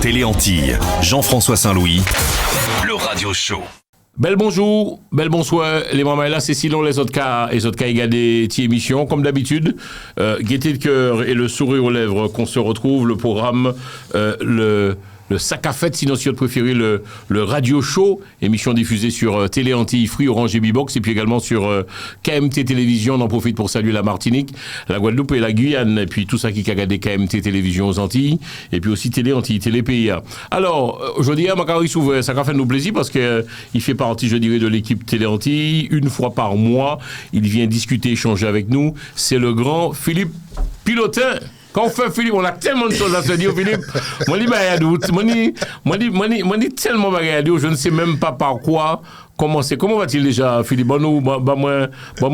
Télé Antilles, Jean-François Saint-Louis, le radio show. Bel bonjour, bel bonsoir, les mamans là, c'est sinon les autres cas égardés ti émission, comme d'habitude, gaieté de cœur et le sourire aux lèvres qu'on se retrouve, le programme, le sac à fête, sinon si vous préférez le radio show, émission diffusée sur Télé Antilles, Free, Orange et Bibox, et puis également sur KMT Télévision. On en profite pour saluer la Martinique, la Guadeloupe et la Guyane, et puis tout ça qui a regardé KMT Télévision aux Antilles, et puis aussi Télé Antilles, Télé PIA. Alors, aujourd'hui, Macari s'ouvre, ça fait nous plaisir parce que il fait partie, je dirais, de l'équipe Télé Antilles. Une fois par mois, il vient discuter, échanger avec nous. C'est le grand Philippe Pilotin. Quand on fait Philippe, on a tellement de choses à se dire, Philippe. Moi, je dis tellement de choses à dire, je ne sais même pas par quoi commencer. Comment va-t-il déjà, Philippe? Moi,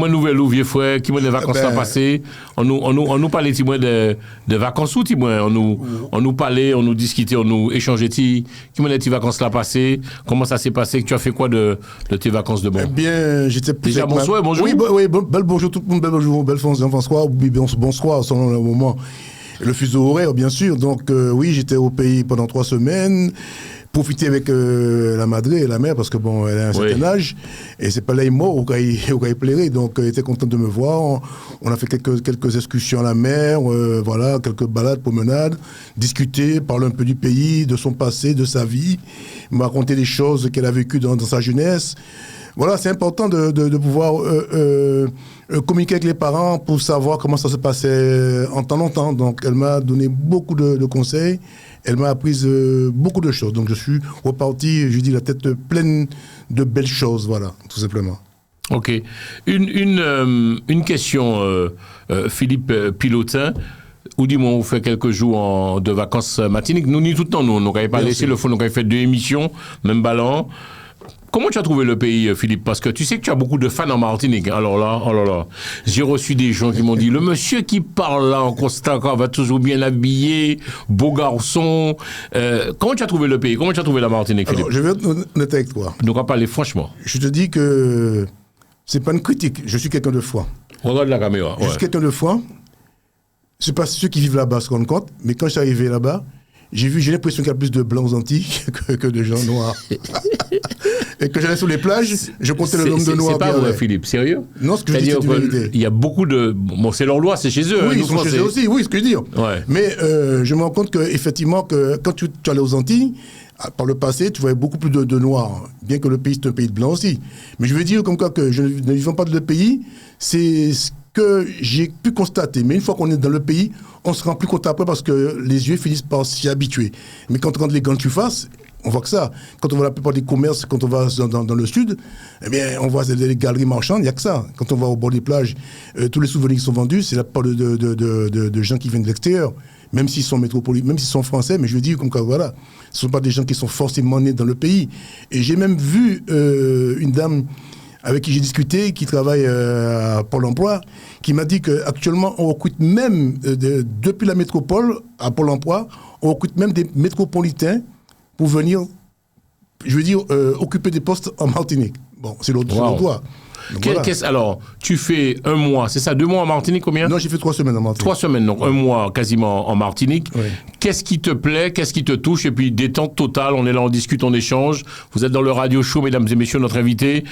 nouvelle ou vieux frère, qui m'a les vacances à passer. On nous parlait de vacances ou on nous parlait, on nous discutait, on nous échangeait, qui m'a les vacances là passées. Comment ça s'est passé? Tu as fait quoi de tes vacances de bon? Eh bien, j'étais plus. Déjà, bonsoir, bonjour. Oui, bel bonjour tout le monde, bel bonjour, bel François, bonsoir, selon le moment. Le fuseau horaire, bien sûr. Donc, oui, j'étais au pays pendant 3 semaines. Profiter avec la madre et la mère, parce que bon, elle a un certain âge. Et c'est pas là, il mort, au cas il plairait. Donc, elle était contente de me voir. On a fait quelques excursions à la mer, voilà, quelques balades, promenades, discuter, parler un peu du pays, de son passé, de sa vie, me raconter des choses qu'elle a vécues dans sa jeunesse. Voilà, c'est important de pouvoir communiquer avec les parents pour savoir comment ça se passait en temps longtemps. Donc, elle m'a donné beaucoup de conseils. Elle m'a appris beaucoup de choses. Donc, je suis reparti, je dis, la tête pleine de belles choses, voilà, tout simplement. Ok. Une question, Philippe Pilotin. Ou dis-moi, on fait quelques jours de vacances matiniques. Nous, ni tout le temps, nous n'avons pas laissé le fond, nous avons fait 2 émissions, même ballon. Comment tu as trouvé le pays, Philippe? Parce que tu sais que tu as beaucoup de fans en Martinique. Alors là, oh là là, j'ai reçu des gens qui m'ont dit, le monsieur qui parle là en constant va toujours bien habillé, beau garçon. Comment tu as trouvé le pays? Comment tu as trouvé la Martinique, Philippe? Alors, je vais être honnête avec toi. Donc, on va parler franchement. Je te dis que c'est pas une critique. Je suis quelqu'un de foi. Regarde la caméra. Je suis quelqu'un de foi. C'est pas ceux qui vivent là-bas se rendent compte, mais quand je suis arrivé là-bas, j'ai l'impression qu'il y a plus de blancs aux Antilles que de gens noirs. Et que j'allais sur les plages, je comptais le nombre de noirs. C'est pas vrai, Philippe, sérieux? Non, ce que je dis, c'est une vérité. Il y a beaucoup de... Bon, c'est leur loi, c'est chez eux. Oui, ils sont chez eux aussi, oui, ce que je dis. Ouais. Mais je me rends compte qu'effectivement, quand tu allais aux Antilles, par le passé, tu voyais beaucoup plus de noirs, bien que le pays, c'est un pays de blancs aussi. Mais je veux dire comme quoi que je ne vivant pas dans le pays, c'est ce que j'ai pu constater. Mais une fois qu'on est dans le pays, on se rend plus compte après parce que les yeux finissent par s'y habituer. Mais quand on rentre les grandes surfaces, on voit que ça. Quand on voit la plupart des commerces, quand on va dans le sud, eh bien, on voit les galeries marchandes, il n'y a que ça. Quand on va au bord des plages, tous les souvenirs qui sont vendus, c'est la part de gens qui viennent de l'extérieur. Même s'ils sont métropolitains, même s'ils sont français, mais je veux dire, comme quoi, voilà, ce ne sont pas des gens qui sont forcément nés dans le pays. Et j'ai même vu une dame avec qui j'ai discuté, qui travaille à Pôle emploi, qui m'a dit qu'actuellement, on recrute même, depuis la métropole à Pôle emploi, on recrute même des métropolitains pour venir, je veux dire, occuper des postes en Martinique. Bon, c'est l'autre droit. Voilà. Alors, tu fais 1 mois, c'est ça, 2 mois en Martinique, combien? Non, j'ai fait 3 semaines en Martinique. 3 semaines, donc 1 mois quasiment en Martinique. Oui. Qu'est-ce qui te plaît, qu'est-ce qui te touche? Et puis, détente totale, on est là, on discute, on échange. Vous êtes dans le radio show, mesdames et messieurs, notre invité,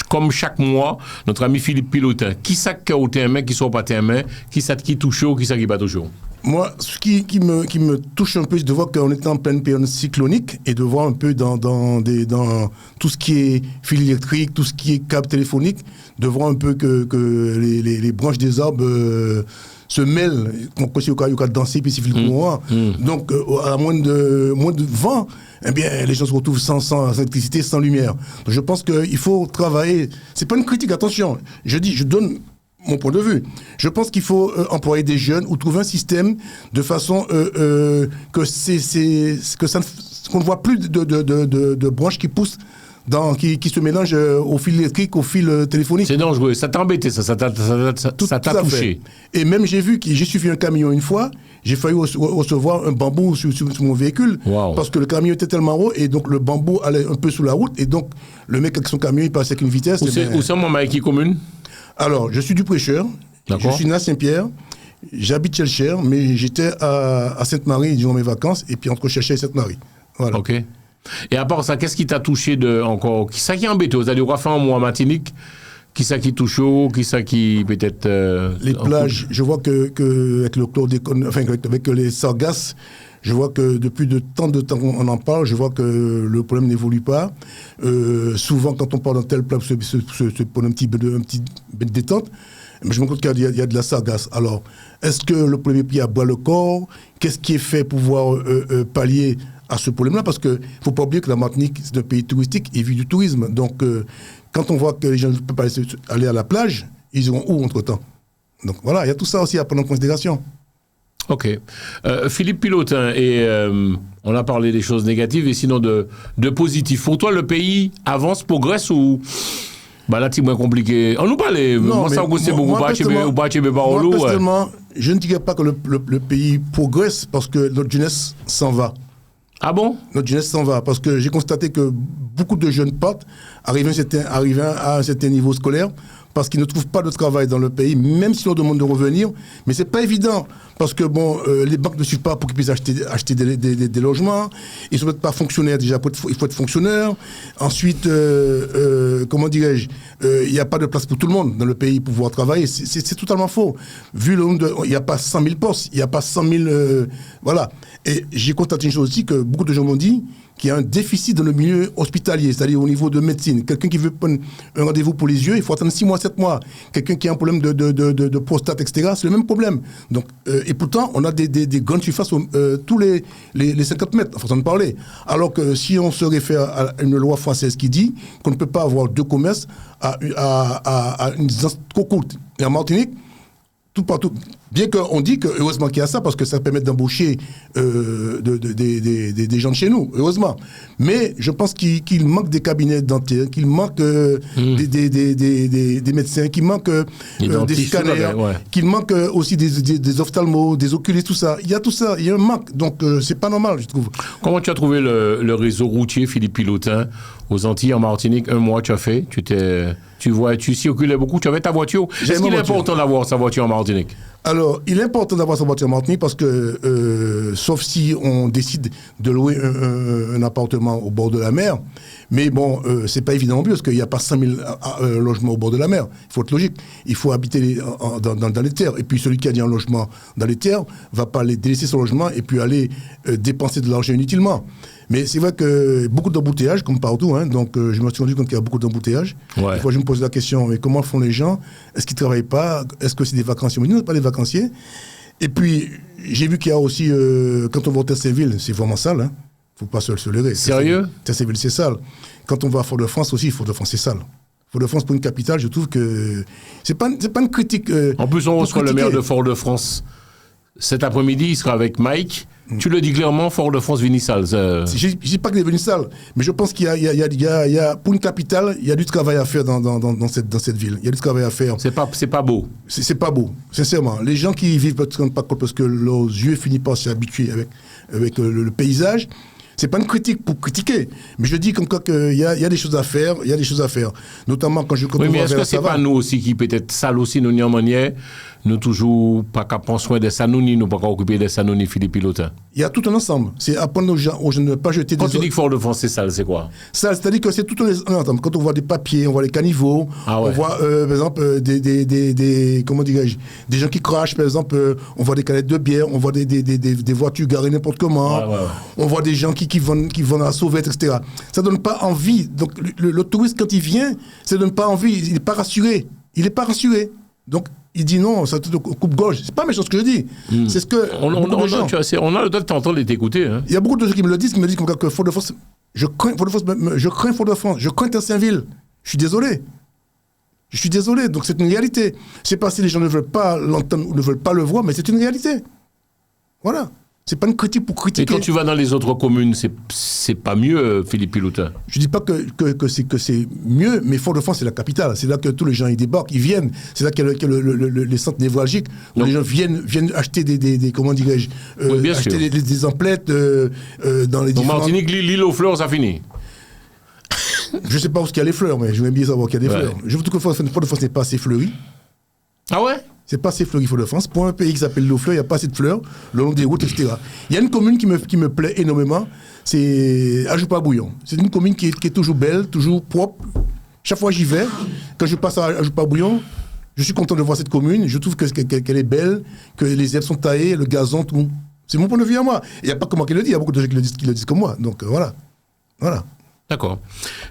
comme chaque mois, notre ami Philippe Pilotin. Qui ça qui a main, qui soit pas tes mains? Qui ça qui touche chaud, qui ça qui pas touche chaud? Moi, ce qui me touche un peu, c'est de voir qu'on est en pleine période cyclonique et de voir un peu dans tout ce qui est fil électrique, tout ce qui est câble téléphonique, de voir un peu que les branches des arbres se mêlent, qu'on il y a danser puis siffler le courant. Donc, à moins de vent, eh bien, les gens se retrouvent sans électricité, sans lumière. Donc, je pense qu'il faut travailler. C'est pas une critique, attention. Je donne mon point de vue. Je pense qu'il faut employer des jeunes ou trouver un système de façon qu'on ne voit plus de branches qui poussent qui se mélangent au fil électrique, au fil téléphonique. C'est dangereux. Ça t'a embêté, ça t'a touché. Et même j'ai suivi un camion une fois, j'ai failli recevoir un bambou sur mon véhicule, parce que le camion était tellement haut et donc le bambou allait un peu sous la route et donc le mec avec son camion il passait avec une vitesse. Où c'est mon qui commune? Alors, je suis du Prêcheur, je suis né à Saint-Pierre, J'habite Chelcher, mais j'étais à Sainte-Marie durant mes vacances, et puis entre Chelcher et Sainte-Marie. Voilà. Ok. Et à part ça, qu'est-ce qui t'a touché encore? Qui ça qui est embêté? Vous allez refaire un mois en Martinique? Qui ça qui touche chaud? Qui ça qui peut-être... Les plages, je vois que avec le chlordécone, enfin avec les sargasses, je vois que depuis tant de temps on en parle, je vois que le problème n'évolue pas. Souvent, quand on parle d'un tel plat, c'est pour un petit peu de détente. Mais je me rends compte qu'il y a de la sargasse. Alors, est-ce que le premier pied à boire le corps? Qu'est-ce qui est fait pour pouvoir pallier à ce problème-là? Parce qu'il ne faut pas oublier que la Martinique, c'est un pays touristique et vit du tourisme. Donc, quand on voit que les gens ne peuvent pas aller à la plage, ils iront où entre-temps? Donc voilà, il y a tout ça aussi à prendre en considération. Ok. Philippe Pilotin, et on a parlé des choses négatives et sinon de positif. Pour toi, le pays avance, progresse ou... Bah là, c'est moins compliqué. On nous parle, moi, ça c'est beaucoup. Moi, personnellement, je ne dirais pas que le pays progresse parce que notre jeunesse s'en va. Ah bon? Notre jeunesse s'en va parce que j'ai constaté que beaucoup de jeunes partent, arrivant à un certain niveau scolaire, parce qu'ils ne trouvent pas de travail dans le pays, même si on demande de revenir. Mais c'est pas évident, parce que les banques ne suivent pas pour qu'ils puissent acheter des logements. Ils ne sont peut-être pas fonctionnaires déjà, il faut être fonctionnaire. Ensuite, comment dirais-je, il n'y a pas de place pour tout le monde dans le pays pour pouvoir travailler. C'est totalement faux. Vu le nombre il n'y a pas 100 000 postes, il n'y a pas 100 000... voilà. Et j'ai constaté une chose aussi, que beaucoup de gens m'ont dit qu'il y a un déficit dans le milieu hospitalier, c'est-à-dire au niveau de médecine. Quelqu'un qui veut prendre un rendez-vous pour les yeux, il faut attendre 6 mois, 7 mois. Quelqu'un qui a un problème de prostate, etc., c'est le même problème. Donc, et pourtant, on a des grandes surfaces tous les 50 mètres, en façon de parler. Alors que si on se réfère à une loi française qui dit qu'on ne peut pas avoir deux commerces à une distance trop courte. Et en Martinique, tout partout. Bien qu'on dit que, heureusement qu'il y a ça, parce que ça permet d'embaucher des gens de chez nous, heureusement. Mais je pense qu'il manque des cabinets dentaires, qu'il manque des médecins, qu'il manque des scanners, qu'il manque aussi des ophtalmos, des oculistes, tout ça. Il y a tout ça, il y a un manque. Donc, c'est pas normal, je trouve. Comment tu as trouvé le réseau routier, Philippe Pilotin, aux Antilles, en Martinique? Un mois, tu as fait, tu circulais beaucoup, tu avais ta voiture. Est-ce qu'il est important d'avoir sa voiture en Martinique? Alors, il est important d'avoir sa voiture en Martinique parce que, sauf si on décide de louer un appartement au bord de la mer, mais bon, c'est pas évident non plus parce qu'il n'y a pas 5 000 logements au bord de la mer. Il faut être logique. Il faut habiter dans les terres. Et puis, celui qui a dit un logement dans les terres va pas délaisser son logement et puis aller dépenser de l'argent inutilement. Mais c'est vrai que beaucoup d'embouteillages, comme partout, hein, donc je me suis rendu compte qu'il y a beaucoup d'embouteillages. Ouais. Des fois, je me pose la question, mais comment font les gens? Est-ce qu'ils ne travaillent pas? Est-ce que c'est des vacanciers? Mais nous, on n'est pas des vacanciers. Et puis, j'ai vu qu'il y a aussi, quand on va au Terre-Saint-Ville, c'est vraiment sale. Hein. Il ne faut pas se leurrer. Sérieux? Terre-Saint-Ville, c'est sale. Quand on va à Fort-de-France aussi, Fort-de-France, c'est sale. Fort-de-France, pour une capitale, je trouve que c'est pas une critique. En plus, on reçoit le maire de Fort-de-France cet après-midi, il sera avec Mike. Tu le dis clairement, Fort-de-France, Vinissal. Je ne dis pas qu'il est Vinissal, mais je pense qu'il y a, pour une capitale, il y a du travail à faire dans cette ville. Il y a du travail à faire. C'est pas beau. C'est pas beau, sincèrement. Les gens qui y vivent ne se rendent pas compte parce que leurs yeux finissent par s'habituer avec le paysage. C'est pas une critique pour critiquer, mais je dis comme quoi qu'il y a des choses à faire, Notamment quand oui, mais est-ce que c'est pas nous aussi qui peut-être sale aussi, nous n'y en manière, nous toujours pas qu'à prendre soin de ça, nous pas qu'à occuper de ça, nous, Philippe Pilotin. Il y a tout un ensemble. C'est apprendre aux gens de ne pas jeter des... Quand tu dis que Fort-de-France, c'est sale, c'est quoi? Sale, c'est-à-dire que c'est tout un ensemble. Quand on voit des papiers, on voit les caniveaux, on voit, par exemple, comment dirais-je, des gens qui crachent, par exemple, on voit des canettes de bière, on voit des voitures garées n'importe comment, on voit des gens qui vont à la sauvette, etc. Ça donne pas envie. Donc, le touriste, quand il vient, ça donne pas envie. Il n'est pas rassuré. Donc, il dit non, ça te coupe-gorge. C'est pas méchant ce que je dis. C'est ce que. On a le droit de t'entendre et t'écouter. Hein. Il y a beaucoup de gens qui me le disent, comme que Fort-de-France. Je crains Fort-de-France. Je crains Terre-Saint-Ville. Je suis désolé. Donc c'est une réalité. C'est pas si les gens ne veulent pas l'entendre ou ne veulent pas le voir, mais c'est une réalité. Voilà. C'est pas une critique pour critiquer. Et quand tu vas dans les autres communes, c'est pas mieux, Philippe Pilotin? Je dis pas que c'est mieux, mais Fort-de-France, c'est la capitale. C'est là que tous les gens ils débarquent, ils viennent. C'est là qu'il y a les centres névralgiques où les gens viennent acheter comment dirais-je, acheter des emplettes dans les différents... En Martinique, l'île aux fleurs, ça finit. Je sais pas où il y a les fleurs, mais j'aimerais bien savoir qu'il y a des fleurs. Je trouve que Fort-de-France n'est pas assez fleuri. Ah ouais? C'est pas assez fleuri Fort-de-France. Pour un pays qui s'appelle Lofleur, il n'y a pas assez de fleurs le long des routes, etc. Il y a une commune qui me plaît énormément, c'est Ajoupa-Bouillon. C'est une commune qui est toujours belle, toujours propre. Chaque fois que j'y vais, quand je passe à Ajoupa-Bouillon, je suis content de voir cette commune. Je trouve qu'elle est belle, que les herbes sont taillées, le gazon, tout. C'est mon point de vue à moi. Il n'y a pas que moi qui le dis, il y a beaucoup de gens qui le disent comme moi. Donc voilà. D'accord.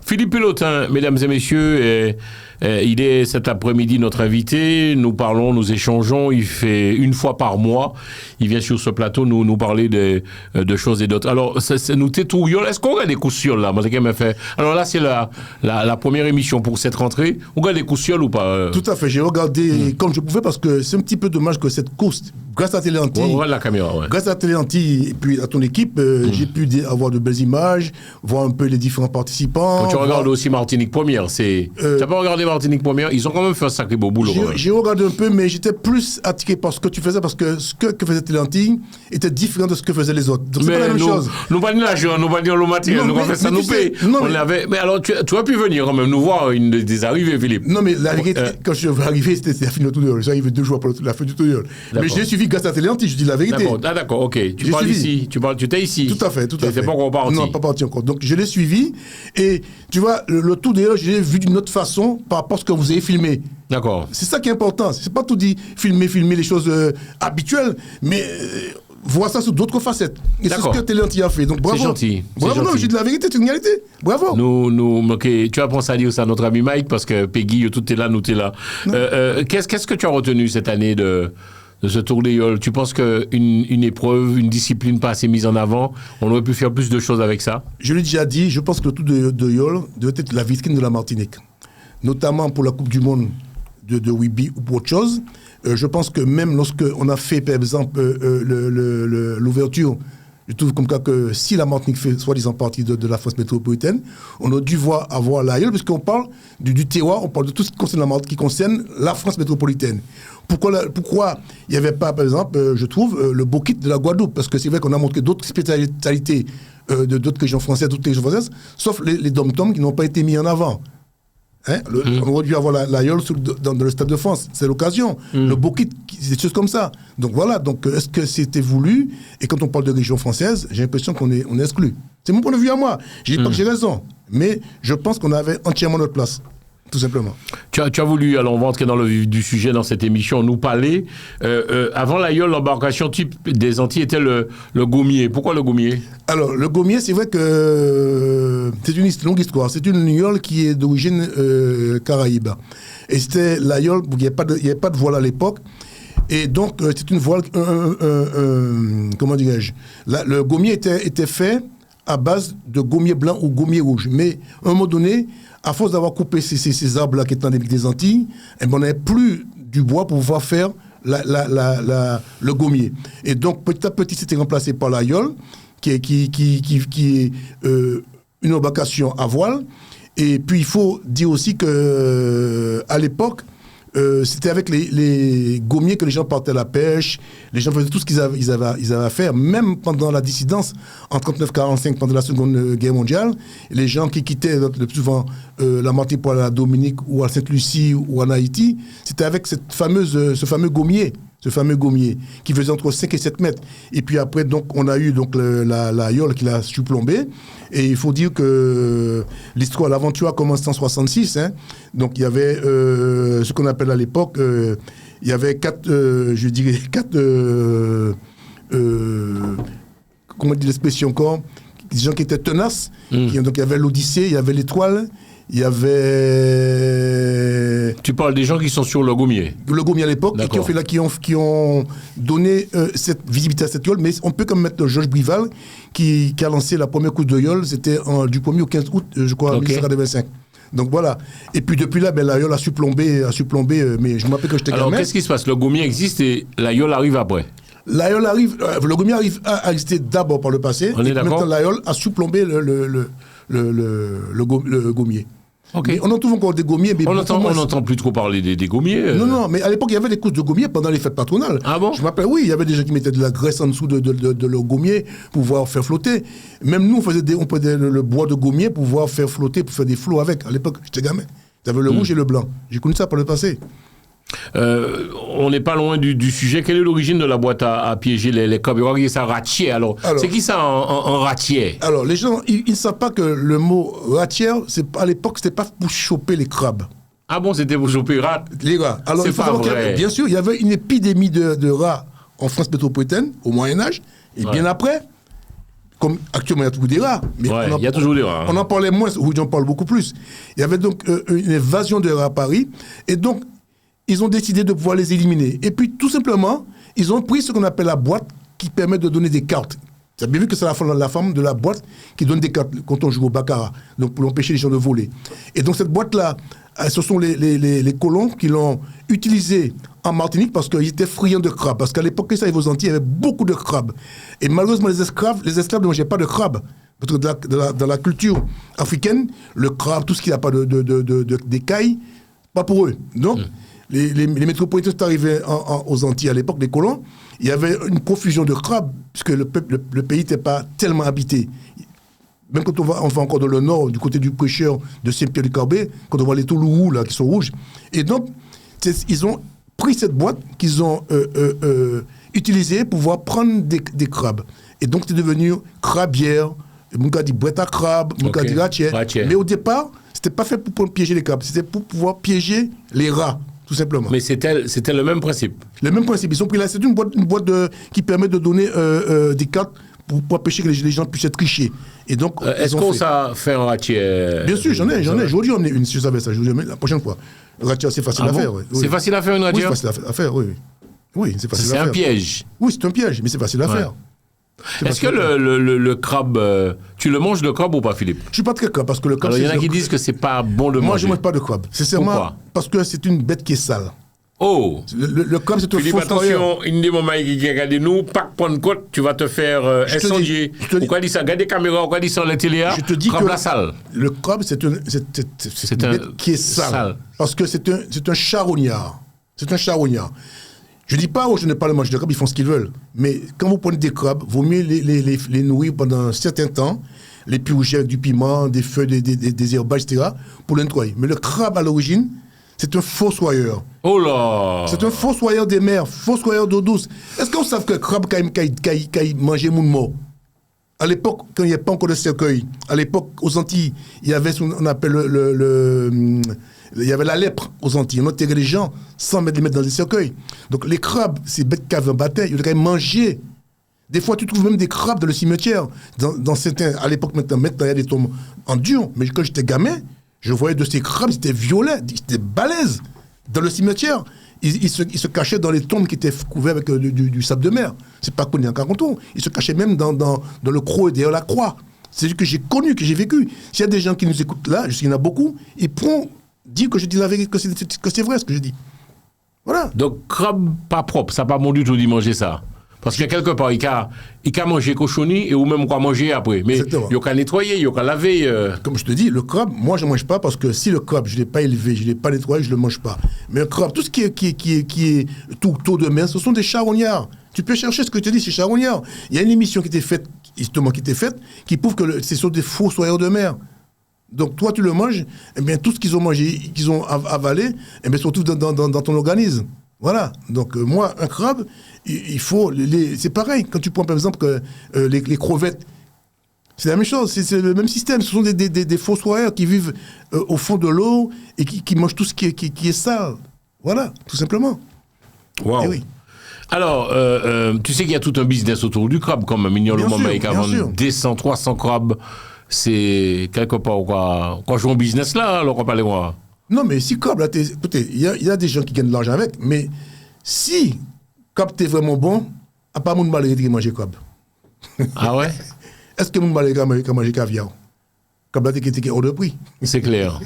Philippe Pélotin, mesdames et messieurs, il est cet après-midi notre invité. Nous parlons, nous échangeons. Il fait une fois par mois. Il vient sur ce plateau nous parler de choses et d'autres. Alors, nous tétouillons. Est-ce qu'on regarde des coups sur là? Moi, c'est quand même fait. Alors là, c'est la première émission pour cette rentrée. On regarde des coups sur ou pas? Tout à fait. J'ai regardé comme je pouvais parce que c'est un petit peu dommage que cette course, grâce à Télé Antilles, la caméra, ouais. Grâce à Télé Antilles et puis à ton équipe, j'ai pu avoir de belles images, voir un peu les différents participants. Quand tu regardes aussi Martinique Première, tu n'as pas regardé Martinique Première? Ils ont quand même fait un sacré beau boulot. J'ai regardé un peu, mais j'étais plus attiré par ce que tu faisais parce que ce que faisait Télé Antilles était différent de ce que faisaient les autres. Donc c'est pas la même chose. Nous pas de l'argent, nous pas de le matériel, nous on fait ça, nous paye. Mais alors tu as pu venir quand même nous voir une des arrivées, Philippe. Non, mais la vérité, quand je suis arrivé, c'était la fin du tutoriel. Je suis arrivé 2 jours après la fin du tutoriel. Mais j'ai suivi grâce à Télé Antilles, je dis la vérité. D'accord, ok. Tu parles ici, tu étais ici. Tout à fait. Tu n'étais pas encore parti. Non, pas parti encore. Donc je l'ai suivi et tu vois, le tout d'ailleurs, je l'ai vu d'une autre façon par rapport à ce que vous avez filmé. D'accord. C'est ça qui est important. C'est pas tout dit filmer les choses habituelles, mais voir ça sous d'autres facettes. Et c'est ce que Télé Antilles a fait. Donc bravo. C'est gentil. Bravo, non, j'ai de la vérité, c'est une réalité. Bravo. Tu apprends ça à dire ça à notre ami Mike parce que Peggy, tout est là, nous t'es là. Qu'est-ce que tu as retenu cette année de ce Tour des Yoles? Tu penses qu'une épreuve, une discipline pas assez mise en avant, on aurait pu faire plus de choses avec ça? Je l'ai déjà dit, je pense que le Tour de Yoles devait être la vitrine de la Martinique. Notamment pour la Coupe du Monde de rugby ou pour autre chose. Je pense que même lorsqu'on a fait, par exemple, l'ouverture, je trouve comme cas que si la Martinique fait soi-disant partie de la France métropolitaine, on a dû avoir la Yole, puisqu'on parle du terroir, on parle de tout ce qui concerne la Martinique, qui concerne la France métropolitaine. Pourquoi il n'y avait pas, par exemple, je trouve, le bokit de la Guadeloupe? Parce que c'est vrai qu'on a montré d'autres spécialités de d'autres régions françaises, sauf les dom-toms qui n'ont pas été mis en avant. On aurait dû avoir la Yole dans le Stade de France, c'est l'occasion. Le bokit, des choses comme ça. Donc voilà, est-ce que c'était voulu? Et quand on parle de région française, j'ai l'impression qu'on est exclu. C'est mon point de vue à moi. Je dis pas que j'ai raison, mais je pense qu'on avait entièrement notre place. Tout simplement. Tu as voulu, alors on va entrer dans le vif du sujet dans cette émission, nous parler. Avant la Yole, l'embarcation type des Antilles était le gommier. Pourquoi le gommier? Alors, le gommier, c'est vrai c'est une longue histoire. C'est une Yole qui est d'origine caraïbe. Et c'était la Yole, il n'y avait pas de voile à l'époque. Et donc, c'est une voile, comment dirais-je, le gommier était fait à base de gommier blanc ou gommier rouge. Mais à un moment donné, à force d'avoir coupé ces arbres-là qui étaient endémiques des Antilles, on n'avait plus du bois pour pouvoir faire le gommier. Et donc, petit à petit, c'était remplacé par la Yole, qui est une embarcation à voile. Et puis, il faut dire aussi qu'à l'époque, c'était avec les gommiers que les gens partaient à la pêche, les gens faisaient tout ce qu'ils avaient à faire, même pendant la dissidence en 39-45, pendant la Seconde Guerre mondiale, les gens qui quittaient le plus souvent la Martinique pour aller à la Dominique ou à Sainte-Lucie ou en Haïti, c'était avec ce fameux gommier qui faisait entre 5 et 7 mètres. Et puis après, donc, on a eu la Yole qui l'a surplombé. Et il faut dire que l'aventure a commencé en 66. Donc il y avait ce qu'on appelle à l'époque, il y avait quatre, comment dire l'expression encore, des gens qui étaient tenaces. Donc il y avait l'Odyssée, il y avait l'Étoile, il y avait... Tu parles des gens qui sont sur le gommier. Le gommier à l'époque, et qui ont donné cette visibilité à cette Yole. Mais on peut quand même mettre Georges Brival, qui a lancé la première course de Yole, c'était du 1er au 15 août, je crois, 1925. Donc voilà. Et puis depuis là, la Yole a supplombé, mais je me rappelle que j'étais gamin. Alors qu'est-ce qui se passe? Le gommier existe et la Yole arrive après? La Yole arrive, le gommier arrive à exister d'abord par le passé. On est d'accord. Maintenant, la Yole a supplombé le gommier. Okay. Mais on en trouve encore des gommiers. Mais on n'entend plus trop parler des gommiers. Non, mais à l'époque, il y avait des courses de gommiers pendant les fêtes patronales. Ah bon? Je m'appelle, oui, il y avait des gens qui mettaient de la graisse en dessous de leur gommier pour pouvoir faire flotter. Même nous, on prenait le bois de gommier pour pouvoir faire flotter, pour faire des flots avec. À l'époque, j'étais gamin. Tu avais le rouge et le blanc. J'ai connu ça par le passé. On n'est pas loin du sujet. Quelle est l'origine de la boîte à piéger les crabes? Il ça ratier. Alors, c'est qui ça en ratier? Alors, les gens, ils ne savent pas que le mot ratière, à l'époque, c'était pas pour choper les crabes. Ah bon, c'était pour choper rats? Les rats. Alors, il faut savoir bien sûr, il y avait une épidémie de rats en France métropolitaine, au Moyen-Âge, et bien après, comme actuellement, il y a toujours des rats. Mais il y a toujours des rats. On en parlait moins, aujourd'hui, on parle beaucoup plus. Il y avait donc une évasion de rats à Paris, et donc, ils ont décidé de pouvoir les éliminer. Et puis, tout simplement, ils ont pris ce qu'on appelle la boîte qui permet de donner des cartes. Vous avez bien vu que c'est la forme de la boîte qui donne des cartes quand on joue au baccarat, donc pour empêcher les gens de voler. Et donc, cette boîte-là, ce sont les colons qui l'ont utilisée en Martinique parce qu'ils étaient friands de crabes. Parce qu'à l'époque, quand ils arrivaient aux Antilles, il y avait beaucoup de crabes. Et malheureusement, les esclaves ne mangeaient pas de crabes. Parce que dans la culture africaine, le crabe, tout ce qui n'a pas d'écailles, pas pour eux. Donc, les métropolitains sont arrivés aux Antilles à l'époque, les colons. Il y avait une profusion de crabes, puisque le pays n'était pas tellement habité. Même quand on va encore dans le nord, du côté du pêcheur de Saint-Pierre-du-Carbet, quand on voit les toulourous là, qui sont rouges. Et donc, ils ont pris cette boîte qu'ils ont utilisée pour pouvoir prendre des crabes. Et donc, c'est devenu crabière, mon gars dit boîte à crabes, mon gars dit ratière. Mais au départ, c'était pas fait pour piéger les crabes, c'était pour pouvoir piéger les rats, tout simplement. Mais c'était le même principe. Le même principe. Ils ont pris là, c'est une boîte qui permet de donner des cartes pour empêcher que les gens puissent être trichés. Et donc, est-ce qu'on ça fait un ratier? Bien sûr, j'en ai. J'aurais dû emmener une, si je savais ça. La prochaine fois. Le ratier, c'est facile à faire. Oui. C'est facile à faire une ratier? Oui, c'est facile à faire, oui. Oui, c'est facile à faire. C'est un piège? Oui, c'est un piège, mais c'est facile à faire. Est-ce que le crabe, tu le manges le crabe ou pas, Philippe? Je suis pas très crabe parce que le crabe. Alors, il y en a qui disent que c'est pas bon de manger. Moi, je mange pas de crabe. Sincèrement, parce que c'est une bête qui est sale. Oh! Le crabe, c'est un Philippe, attention, une des moments qui regarde nous, pas prendre côte, tu vas te faire incendier. Pourquoi dit ça? Regarde les caméras, pourquoi dit ça en la télé? Je te dis crabe que la salle. Le crabe, c'est une bête qui est sale. Parce que c'est un charognard. C'est un charognard. Je ne dis pas aux gens de ne pas le manger de crabe, ils font ce qu'ils veulent. Mais quand vous prenez des crabes, vaut mieux les nourrir pendant un certain temps, les purger avec du piment, des feuilles, des herbages, etc., pour le nettoyer. Mais le crabe, à l'origine, c'est un fossoyeur. Oh là! C'est un fossoyeur des mers, fossoyeur d'eau douce. Est-ce qu'on sait que le crabe, quand il mangeait mon mort, à l'époque, quand il n'y avait pas encore de cercueil, à l'époque, aux Antilles, il y avait ce qu'on appelle il y avait la lèpre aux Antilles. On enterrait les gens sans les mettre dans des cercueils. Donc les crabes, ces bêtes qui avaient un bataille, ils devraient manger. Des fois, tu trouves même des crabes dans le cimetière. Dans certains, à l'époque, maintenant, il y a des tombes en dur. Mais quand j'étais gamin, je voyais de ces crabes, ils étaient violets, ils étaient balèzes. Dans le cimetière, ils se cachaient dans les tombes qui étaient couvertes avec du sable de mer. C'est pas connu en Carenton. Ils se cachaient même dans le croc et derrière la croix. C'est ce que j'ai connu, que j'ai vécu. S'il y a des gens qui nous écoutent là, je sais qu'il y en a beaucoup, ils pourront dire que je dis la vérité, que c'est vrai ce que je dis. Voilà. Donc, crabe pas propre, ça pas bon du tout d'y manger ça. Parce que quelque part, il a mangé cochonnier et ou même quoi manger après. Mais il a qu'à nettoyer, il a qu'à laver. Comme je te dis, le crabe, moi je ne mange pas parce que si le crabe, je ne l'ai pas élevé, je ne l'ai pas nettoyé, je ne le mange pas. Mais le crabe, tout ce qui est tout taux de mer, ce sont des charognards. Tu peux chercher ce que je te dis, c'est charognards. Il y a une émission qui était faite, justement, qui prouve que ce sont des fossoyeurs de mer. Donc toi, tu le manges, eh bien, tout ce qu'ils ont mangé, qu'ils ont avalé, eh bien, se retrouve dans ton organisme. Voilà. Donc moi, un crabe, il faut... c'est pareil, quand tu prends par exemple les crevettes, c'est la même chose, c'est le même système. Ce sont des fossoyeurs qui vivent au fond de l'eau et qui mangent tout ce qui est sale. Voilà, tout simplement. Wow. Oui. Alors, tu sais qu'il y a tout un business autour du crabe quand même. Il y a le moment avec avant 200, 300 crabes. C'est quelque part quoi jouer un business là, alors on parle moi. Non, mais si crabe, là, écoutez, il y a des gens qui gagnent de l'argent avec, mais si crabe t'es vraiment bon, à part mon malade qui mange crabe. Ah ouais? Est-ce que mon malade qui mange caviar? Crabe là, t'es hors de prix. C'est clair.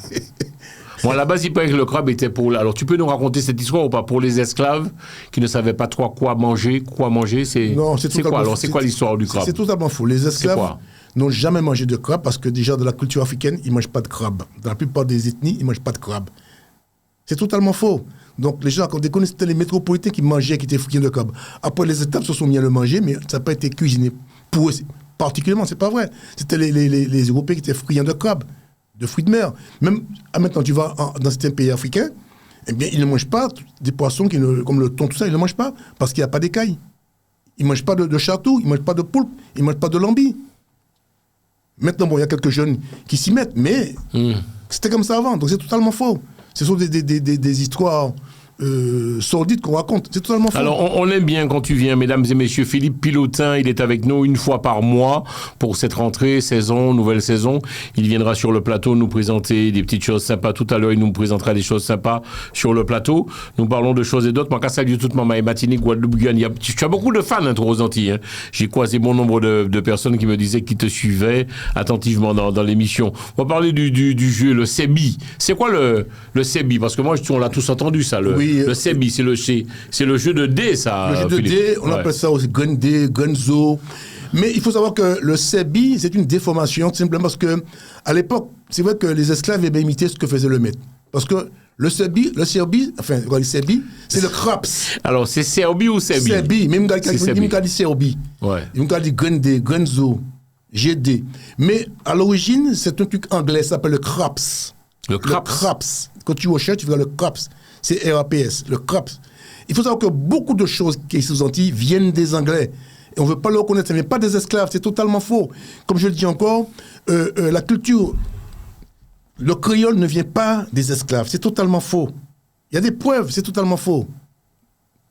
Bon, à la base, il paraît que le crabe était pour... Alors, tu peux nous raconter cette histoire ou pas? Pour les esclaves qui ne savaient pas trop quoi manger, c'est... Non, c'est quoi alors? C'est quoi l'histoire du crabe? C'est totalement faux. Les esclaves n'ont jamais mangé de crabe parce que déjà, dans la culture africaine, ils ne mangent pas de crabe. Dans la plupart des ethnies, ils ne mangent pas de crabe. C'est totalement faux. Donc, les gens, quand ils connaissent, c'était les métropolitains qui mangeaient, qui étaient friands de crabe. Après, les esclaves se sont mis à le manger, mais ça n'a pas été cuisiné pour eux. Particulièrement, c'est pas vrai. C'était les Européens qui étaient friands de crabe, de fruits de mer. Même maintenant, tu vas dans certains pays africains, eh bien, ils ne mangent pas des poissons comme le thon, tout ça, ils ne mangent pas, parce qu'il n'y a pas d'écailles. Ils ne mangent pas de chartou, ils ne mangent pas de poulpe, ils ne mangent pas de lambi. Maintenant, bon, il y a quelques jeunes qui s'y mettent, mais c'était comme ça avant, donc c'est totalement faux. Ce sont des histoires sordides qu'on raconte, c'est totalement faux. Alors, on aime bien quand tu viens, mesdames et messieurs. Philippe Pilotin, il est avec nous une fois par mois pour cette rentrée, nouvelle saison. Il viendra sur le plateau nous présenter des petites choses sympas. Tout à l'heure, il nous présentera des choses sympas sur le plateau. Nous parlons de choses et d'autres. Moi, quand salut toute ma Martinique, Guadeloupe, Guyane. Tu as beaucoup de fans, toi, aux Antilles. Hein. J'ai croisé bon nombre de personnes qui me disaient qu'ils te suivaient attentivement dans l'émission. On va parler du jeu, le Sebi. C'est quoi le Sebi? Parce que moi, on l'a tous entendu, ça. Le Sebi, c'est le jeu de dés, ça. Le jeu de dés, on appelle ça aussi Gun-Dé, Gunzo. Mais il faut savoir que le Sebi, c'est une déformation, tout simplement parce que, à l'époque, c'est vrai que les esclaves avaient imité ce que faisait le maître. Parce que le Sebi, c'est le craps. Alors, c'est Serbi ou Sebi? Sebi, même quand il dit Serbi. Ouais. Même quand il dit Gun-Dé, Gunzo, GD. Mais à l'origine, c'est un truc anglais, ça s'appelle le craps. Le craps. Quand tu recherches, tu vois le craps. C'est RAPS, le craps. Il faut savoir que beaucoup de choses qui sont aux Antilles viennent des Anglais. Et on ne veut pas le reconnaître. Ce n'est pas des esclaves, c'est totalement faux. Comme je le dis encore, la culture, le créole ne vient pas des esclaves. C'est totalement faux. Il y a des preuves, c'est totalement faux.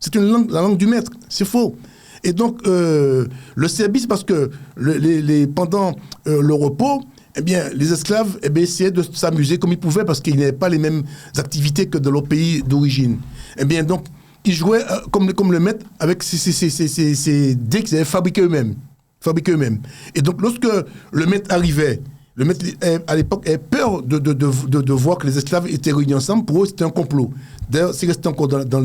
C'est la langue du maître, c'est faux. Et donc, le service, parce que pendant le repos, eh bien, les esclaves essayaient de s'amuser comme ils pouvaient parce qu'ils n'avaient pas les mêmes activités que dans leur pays d'origine. Eh bien, donc, ils jouaient comme le maître avec ces dés qu'ils avaient fabriqués eux-mêmes. Et donc, lorsque le maître arrivait, le maître, à l'époque, avait peur de voir que les esclaves étaient réunis ensemble. Pour eux, c'était un complot. D'ailleurs, c'est resté encore dans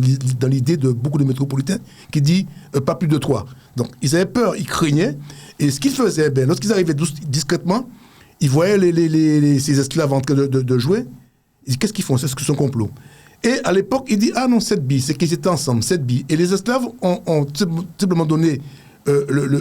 l'idée de beaucoup de métropolitains qui dit pas plus de 3. Donc, ils avaient peur, ils craignaient. Et ce qu'ils faisaient, lorsqu'ils arrivaient discrètement, ils voyaient ces esclaves en train de jouer. Ils disent, qu'est-ce qu'ils font? C'est un complot. Et à l'époque, il dit, ah non, 7 billes, c'est qu'ils étaient ensemble, 7 billes. Et les esclaves ont simplement donné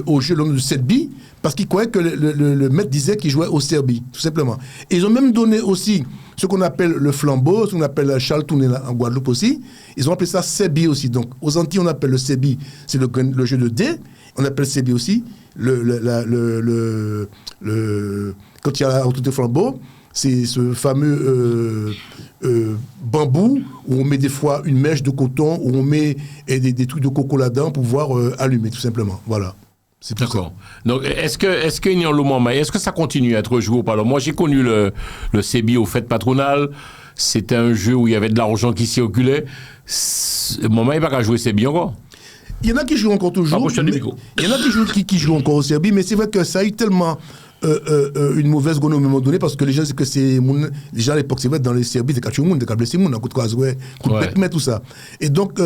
au jeu le nom de 7 billes parce qu'ils croyaient que le maître disait qu'il jouait au Serbie, tout simplement. Et ils ont même donné aussi ce qu'on appelle le flambeau, ce qu'on appelle la charletoune en Guadeloupe aussi. Ils ont appelé ça Sebi aussi. Donc, aux Antilles, on appelle le Sebi, c'est le jeu de dés. On appelle Sebi aussi quand il y a la autour flambeau, c'est ce fameux bambou où on met des fois une mèche de coton, où on met des trucs de coco là-dedans pour pouvoir allumer, tout simplement. Voilà. C'est d'accord. Donc, est-ce que ça continue à être joué ou pas? Alors, moi, j'ai connu le Sebi aux fêtes patronales. C'était un jeu où il y avait de l'argent qui circulait. Maman, il n'y a pas qu'à jouer Sebi encore. Il y en a qui jouent encore toujours. Il y en a qui jouent encore au Serbie, mais c'est vrai que ça a eu tellement une mauvaise gomme à un moment donné parce que les gens, c'est que c'est les gens à l'époque, c'est vrai, dans les Serbies, c'est qu'il y a des blessés, des coups de croisouet, coups de pète, tout ça. Et donc,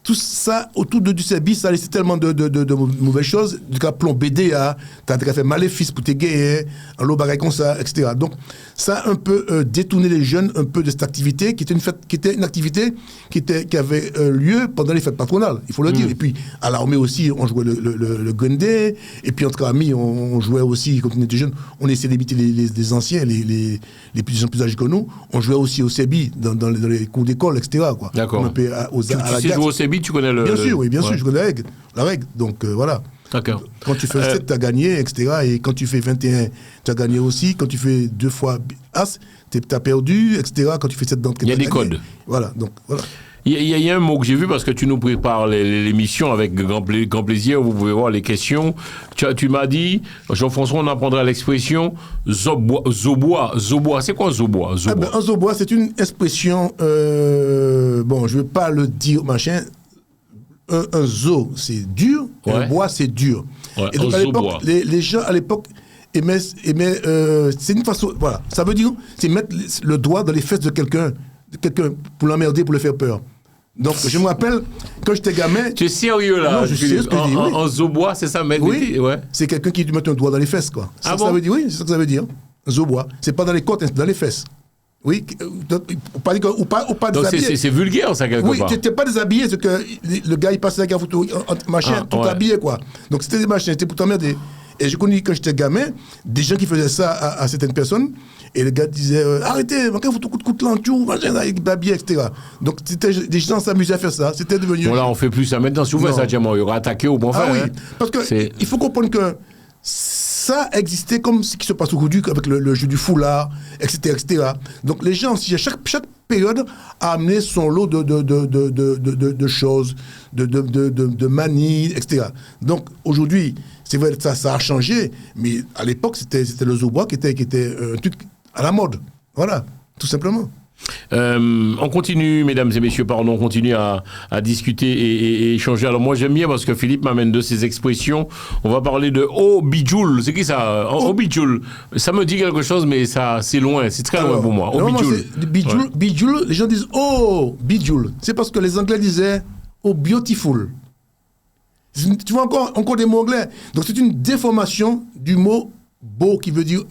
tout ça, autour du Serbie, ça a laissé tellement de mauvaises choses. Du cas, plombé DA, t'as fait maléfice pour tes gays, un lot bagaille comme ça, etc. Donc, ça a un peu détourné les jeunes un peu de cette activité, qui était une activité qui avait lieu pendant les fêtes patronales, il faut le dire. Et puis, à l'armée aussi, on jouait le Gun-Dé, et puis entre amis, on jouait aussi, quand on était jeunes, on essayait d'imiter les anciens, les plus âgés que nous, on jouait aussi au Sebi, dans les cours d'école, etc. Quoi. D'accord. Tu sais jouer au Sebi, tu connais Bien sûr, je connais la règle. Donc, voilà. D'accord. Quand tu fais 7, tu as gagné, etc. Et quand tu fais 21, tu as gagné aussi. Quand tu fais 2 fois As, tu as perdu, etc. Quand tu fais 7 d'entrée, il y a des codes. Voilà. Donc, voilà. Il y a un mot que j'ai vu parce que tu nous prépares l'émission avec grand plaisir. Vous pouvez voir les questions. Tu m'as dit, Jean-François, on apprendra l'expression zobois. C'est quoi zobois? Un zobois, c'est une expression. Bon, je ne vais pas le dire, machin. Un zo, c'est dur. Un bois, c'est dur. Ouais, et donc, à l'époque, les gens, à l'époque, aimaient c'est une façon. Voilà. Ça veut dire, c'est mettre le doigt dans les fesses de quelqu'un pour l'emmerder, pour le faire peur. Donc, je me rappelle, quand j'étais gamin... Tu es sérieux, là? Non, je sais ce que je dis, oui. En zobois, c'est ça, mec? Oui, ouais. C'est quelqu'un qui te met un doigt dans les fesses, quoi. Ah ça, bon? Ça veut dire, oui, c'est ça que ça veut dire. Zobois. C'est pas dans les côtes, c'est dans les fesses. Oui, ou pas donc déshabillé. C'est vulgaire, ça, quelque part. Oui, tu n'étais pas déshabillé, c'est que le gars, il passait avec un photo, machin, tout habillé, quoi. Donc, c'était des machins, c'était pour t'emmerder. Et j'ai connu, quand j'étais gamin, des gens qui faisaient ça à certaines personnes. Et les gars disaient arrêtez, vous tout coup de l'entour, machin, avec babier, etc. Donc des gens s'amusaient à faire ça. C'était devenu. Bon, là, on fait plus ça maintenant. Si vous faites ça, tiens, il y aura attaqué au bon Ah faire. oui, Hein. parce qu'il faut comprendre que ça existait comme ce qui se passe aujourd'hui avec le jeu du foulard, etc., etc. Donc les gens, chaque période a amené son lot de choses, de manies, etc. Donc aujourd'hui, c'est vrai que ça a changé, mais à l'époque, c'était le zoubois qui était un truc à la mode. Voilà, tout simplement. On continue, mesdames et messieurs, pardon, on continue à discuter et échanger. Alors moi j'aime bien parce que Philippe m'amène de ces expressions. On va parler de oh bijoul. C'est qui ça? Oh bijoul. Ça me dit quelque chose, mais ça c'est loin, c'est très loin pour moi. Oh bijoul. Bijoul, les gens disent oh bijoul. C'est parce que les Anglais disaient oh beautiful. Tu vois encore des mots anglais. Donc c'est une déformation du mot beau qui veut dire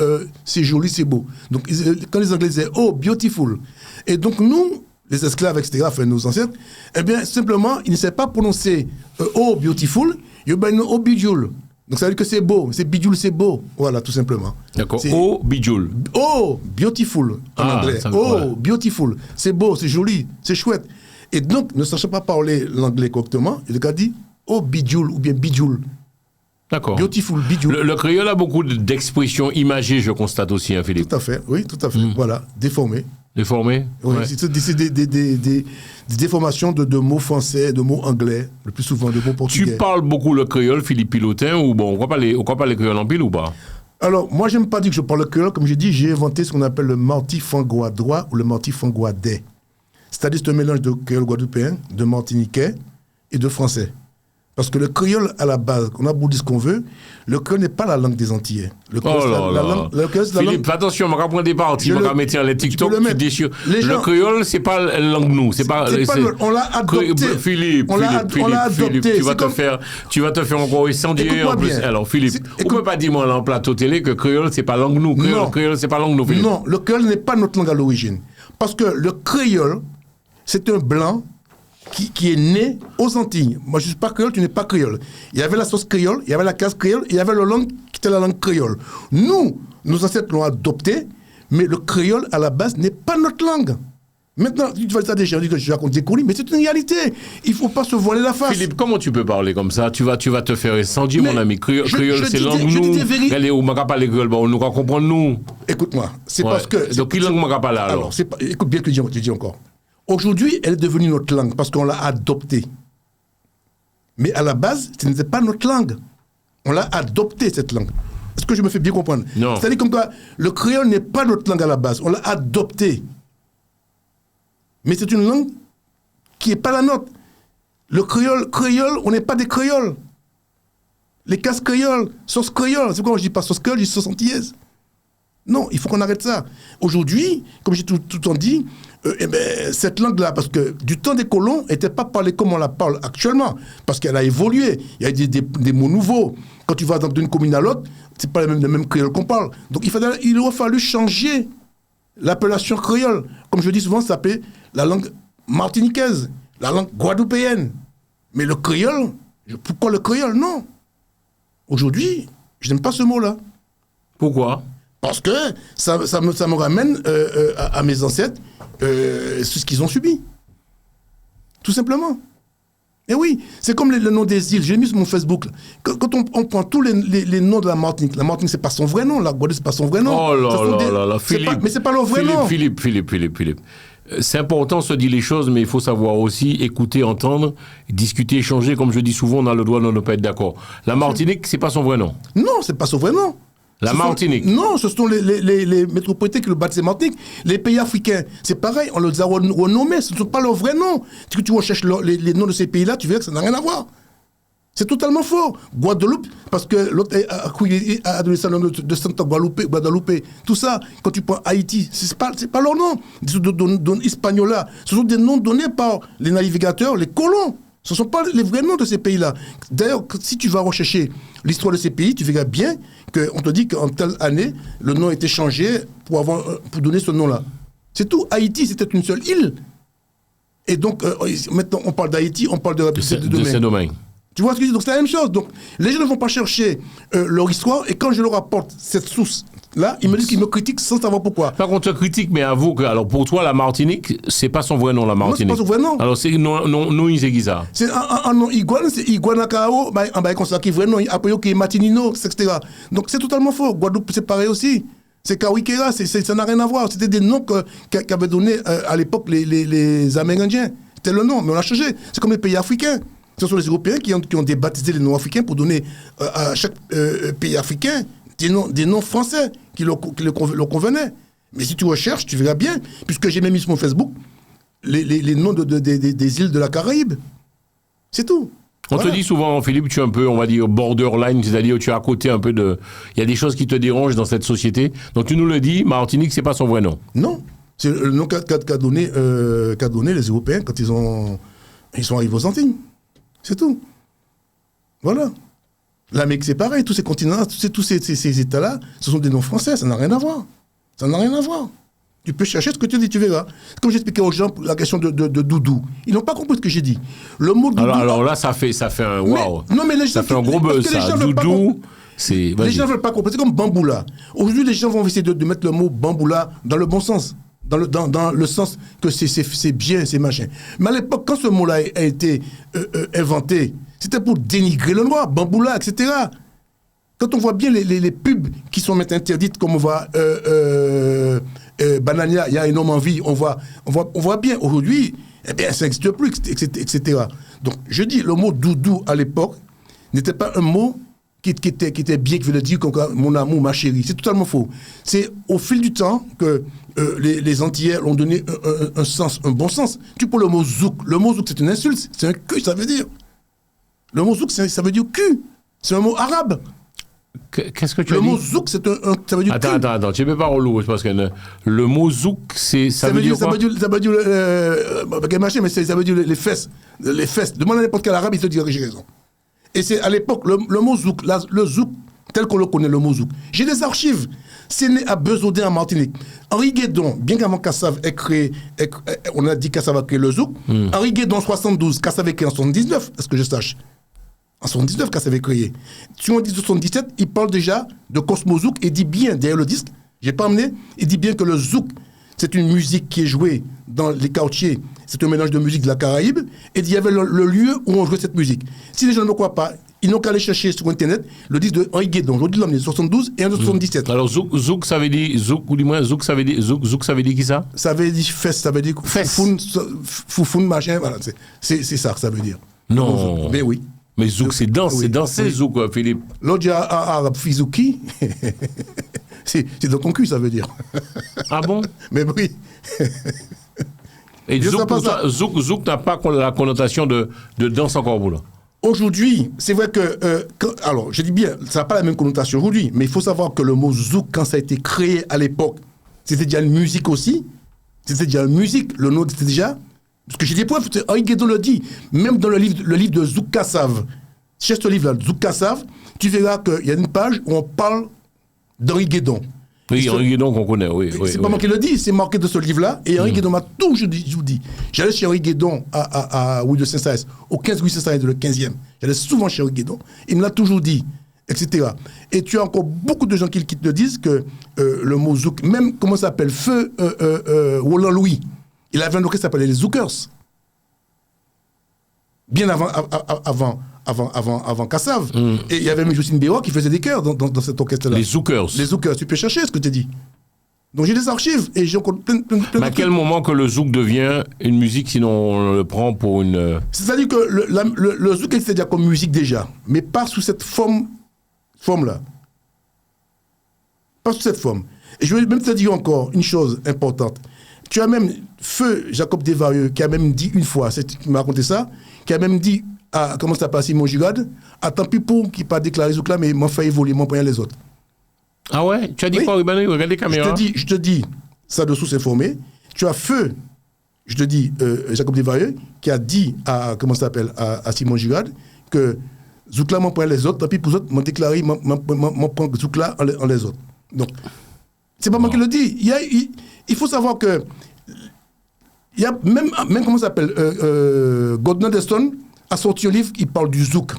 c'est joli, c'est beau. Donc quand les Anglais disaient oh beautiful, et donc nous les esclaves, etc., enfin nos ancêtres, eh bien simplement ils ne savaient pas prononcer oh beautiful, ils ben oh bijoul. Donc ça veut dire que c'est beau, c'est bijoul, c'est beau, voilà tout simplement. D'accord. Oh bijoul. Oh beautiful en anglais. Oh beautiful, c'est beau, c'est joli, c'est chouette. Et donc ne sachant pas parler l'anglais correctement, il a dit oh bijoul ou bien bijoul. D'accord. Beautiful, bijoul. Le créole a beaucoup d'expressions imagées, je constate aussi, hein, Philippe. Tout à fait, oui, tout à fait. Voilà, déformé. Déformé. Oui, ouais. c'est des déformations de mots français, de mots anglais, le plus souvent de mots portugais. Tu parles beaucoup le créole, Philippe Pilotin, ou bon, on croit pas les créoles en pile ou pas? Alors, moi, j'aime pas dire que je parle le créole. Comme j'ai dit, j'ai inventé ce qu'on appelle le martifangois-droit ou le martifangois-dais. C'est-à-dire c'est un mélange de créole guadeloupéen, de martiniquais et de français. Parce que le créole, à la base, on a beau dire ce qu'on veut, le créole n'est pas la langue des Antillais. Le créole, Philippe, attention, on va prendre des parties, on va mettre les TikTok, tu déchires. Le créole, c'est pas la langue nous, c'est pas. On l'a adopté. Philippe, tu vas te faire encore incendier en plus. Alors, Philippe, on peut pas dire moi en plateau télé que créole, c'est pas langue nous. Créole, c'est pas langue nous, Philippe. Non, le créole n'est pas notre langue à l'origine. Parce que le créole, c'est un blanc qui est né aux Antilles. Moi, je ne suis pas créole, tu n'es pas créole. Il y avait la sauce créole, il y avait la casse créole, il y avait la langue qui était la langue créole. Nous, nos ancêtres l'ont adopté, mais le créole, à la base, n'est pas notre langue. Maintenant, tu vas dire ça des gens, que je raconte des colis, mais c'est une réalité. Il ne faut pas se voiler la face. Philippe, comment tu peux parler comme ça? Tu vas te faire incendier, mon ami. Créole, c'est langue nous. Regardez, on ne va pas parler créole, on nous va comprendre nous. Écoute-moi, c'est parce que... Donc, quelle langue on va parler alors? Écoute bien ce que je dis encore. Aujourd'hui, elle est devenue notre langue parce qu'on l'a adoptée. Mais à la base, ce n'était pas notre langue. On l'a adoptée, cette langue. Est-ce que je me fais bien comprendre? Non. C'est-à-dire comme quoi, le créole n'est pas notre langue à la base. On l'a adoptée. Mais c'est une langue qui n'est pas la nôtre. Le créole, on n'est pas des créoles. Les casses créoles, sauce créole. C'est pourquoi je ne dis pas sauce créole, je dis sauce antillaise. Non, il faut qu'on arrête ça. Aujourd'hui, comme j'ai tout le temps dit, cette langue-là, parce que du temps des colons, n'était pas parlée comme on la parle actuellement, parce qu'elle a évolué. Il y a des mots nouveaux. Quand tu vas d'une commune à l'autre, c'est pas le même créole qu'on parle. Donc il aurait fallu changer l'appellation créole. Comme je dis souvent, ça s'appelle la langue martiniquaise, la langue guadeloupéenne. Mais le créole, pourquoi le créole? Non. Aujourd'hui, je n'aime pas ce mot-là. Pourquoi? Parce que ça me ramène à mes ancêtres, ce qu'ils ont subi. Tout simplement. Et oui, c'est comme le nom des îles. J'ai mis sur mon Facebook. Quand on prend tous les noms de la Martinique, c'est pas son vrai nom. La Guadeloupe, c'est pas son vrai nom. Oh là, Philippe. Mais c'est pas leur vrai nom. Philippe. C'est important de se dire les choses, mais il faut savoir aussi écouter, entendre, discuter, échanger. Comme je dis souvent, on a le droit de ne pas être d'accord. La Martinique, c'est pas son vrai nom. Non, c'est pas son vrai nom. Martinique. Non, ce sont les métropolitains qui le baptisent Martinique. Les pays africains, c'est pareil, on les a renommés, ce ne sont pas leurs vrais noms. Si tu recherches les noms de ces pays-là, tu verras que ça n'a rien à voir. C'est totalement faux. Guadeloupe, parce que l'autre a donné ça le nom de Santa Guadalupe, tout ça. Quand tu prends Haïti, c'est pas leur nom. Des noms Hispaniola, ce sont des noms donnés par les navigateurs, les colons. Ce ne sont pas les vrais noms de ces pays-là. D'ailleurs, si tu vas rechercher l'histoire de ces pays, tu verras bien qu'on te dit qu'en telle année, le nom a été changé pour donner ce nom-là. C'est tout. Haïti, c'était une seule île. Et donc, maintenant, on parle d'Haïti, on parle de Saint-Domingue. Tu vois ce que je dis? Donc c'est la même chose. Donc les gens ne vont pas chercher leur histoire et quand je leur apporte cette source-là, ils me disent qu'ils me critiquent sans savoir pourquoi. Par contre, tu critiques, mais avoue que, alors pour toi, la Martinique, c'est pas son vrai nom, la Martinique. Non, c'est pas son vrai nom. Alors c'est non, il c'est ça. C'est un nom iguane, c'est Iguanacao, en bas, comme ça, qui est vrai nom, après, qui est Matinino, etc. Donc c'est totalement faux. Guadeloupe, c'est pareil aussi. C'est Kawikera, ça n'a rien à voir. C'était des noms qu'avaient donné à l'époque les Amérindiens. C'était le nom, mais on l'a changé. C'est comme les pays africains. Ce sont les Européens qui ont débaptisé les noms africains pour donner à chaque pays africain des noms français qui leur convenaient. Mais si tu recherches, tu verras bien, puisque j'ai même mis sur mon Facebook les noms des îles de la Caraïbe. C'est tout. On te dit souvent, Philippe, tu es un peu, on va dire, borderline, c'est-à-dire tu es à côté un peu de... Il y a des choses qui te dérangent dans cette société. Donc tu nous le dis, Martinique, c'est pas son vrai nom. Non. C'est le nom qu'a donné les Européens quand ils sont arrivés aux Antilles. C'est tout. Voilà. L'Amérique, c'est pareil. Tous ces continents, tous ces États-là, ce sont des noms français. Ça n'a rien à voir. Ça n'a rien à voir. Tu peux chercher ce que tu dis, tu verras. Comme j'expliquais aux gens la question de doudou. Ils n'ont pas compris ce que j'ai dit. Le mot doudou... Alors là, ça fait un wow. Non, mais les gens... Ça fait un gros buzz, ça. Doudou, c'est... Les gens ne veulent pas comprendre. C'est comme bamboula. Aujourd'hui, les gens vont essayer de mettre le mot bamboula dans le bon sens. Dans le sens que c'est bien, c'est machin. Mais à l'époque, quand ce mot-là a été inventé, c'était pour dénigrer le noir, bamboula, etc. Quand on voit bien les pubs qui sont maintenant interdites, comme on voit Banania, il y a un homme en vie, on voit bien aujourd'hui, eh bien, ça n'existe plus, etc. Donc, je dis, le mot doudou à l'époque n'était pas un mot qui était bien, qui veut dire comme mon amour, ma chérie. C'est totalement faux. C'est au fil du temps que les Antillais ont donné un sens, un bon sens. Tu prends le mot zouk. Le mot zouk, c'est une insulte. C'est un cul, ça veut dire. Le mot zouk, ça veut dire cul. C'est un mot arabe. Qu'est-ce que tu as dit? Le mot zouk, ça veut dire cul. Attends, tu ne peux pas relou, parce que le mot zouk, ça veut dire quoi? Ça veut dire mais ça veut dire les fesses. Les fesses. Demande à n'importe quel arabe, il te dira que j'ai raison. Et c'est à l'époque, le mot zouk, le zouk, tel qu'on le connaît, le mot zouk. J'ai des archives. C'est né à Besaudin, en Martinique. Henri Guédon, bien qu'avant Kassav ait créé, on a dit Kassav a créé le zouk. Henri Guédon, 72, Kassav a créé en 79, est-ce que je sache? En 79, Kassav a créé. Si on dit 77, il parle déjà de Cosmo Zouk et dit bien, derrière le disque, j'ai pas amené, il dit bien que le zouk, c'est une musique qui est jouée dans les quartiers. C'est un mélange de musique de la Caraïbe. Et il y avait le lieu où on jouait cette musique. Si les gens ne me croient pas, ils n'ont qu'à aller chercher sur Internet le disque de Henri Guédon. Aujourd'hui, l'année 72 et en 77. Alors, zouk, ça veut dire, ou du moins, zouk, ça veut dire qui ça? Ça veut dire fesse, ça veut dire foufoune, machin, voilà. C'est ça que ça veut dire. Non. Mais oui. Mais zouk, c'est danser, oui. danser, zouk, quoi, Philippe. L'autre dit arabe fizouki. C'est dans ton cul, ça veut dire. Ah bon? Mais oui. Et zouk n'a pas la connotation de danse encore vous là. Aujourd'hui, c'est vrai que, alors je dis bien, ça n'a pas la même connotation aujourd'hui, mais il faut savoir que le mot zouk, quand ça a été créé à l'époque, c'était déjà une musique aussi. C'était déjà une musique, le nom c'était déjà. Parce que j'ai des preuves, Henri Guédon le dit, même dans le livre de Zouk Kassav. Cherche ce livre-là, Zouk Kassav, tu verras qu'il y a une page où on parle d'Henri Guédon. Oui, Henri Guédon qu'on connaît, oui. C'est pas moi qui le dis, c'est marqué de ce livre-là. Et Henri Guédon m'a toujours dit, je vous dis, j'allais chez Henri Guédon à Rue de Saint-Saëns, au 15 rue Saint-Saëns, le 15e. J'allais souvent chez Henri Guédon. Il me l'a toujours dit, etc. Et tu as encore beaucoup de gens qui te disent que le mot zouk, même, comment ça s'appelle, Feu Roland Louis, il avait un nom qui s'appelait les Zoukers. Bien avant Kassav. Et il y avait Justine Bérois qui faisait des chœurs dans cet orchestre-là. Les Zoukers. Les Zoukers. Tu peux chercher ce que tu dis. Donc j'ai des archives et j'ai encore plein Mais à quel moment que le zouk devient une musique, sinon on le prend pour une... C'est-à-dire que le zouk existait déjà comme musique déjà, mais pas sous cette forme-là. Pas sous cette forme. Et je vais même te dire encore une chose importante. Tu as même Feu Jacob Desvarieux qui a même dit une fois, qui m'a raconté ça, qui a même dit à, comment ça s'appelle, Simon Gigade, tant pis pour qui pas déclaré zouk là, mais m'en fait évoluer, m'en prend les autres. Ah ouais? Tu as dit quoi? Regarde les caméras. Je te dis, ça de source informée. Tu as Feu, je te dis, Jacob Desvarieux, qui a dit à, comment ça s'appelle, à Simon Gigade, que zouk là, m'en prend les autres, tant pis pour les autres, m'en déclaré, m'en prend zouk là en les autres. Donc, c'est pas moi qui le dis. Il faut savoir que il y a même comment ça s'appelle, Gordon Deston a sorti un livre qui parle du zouk.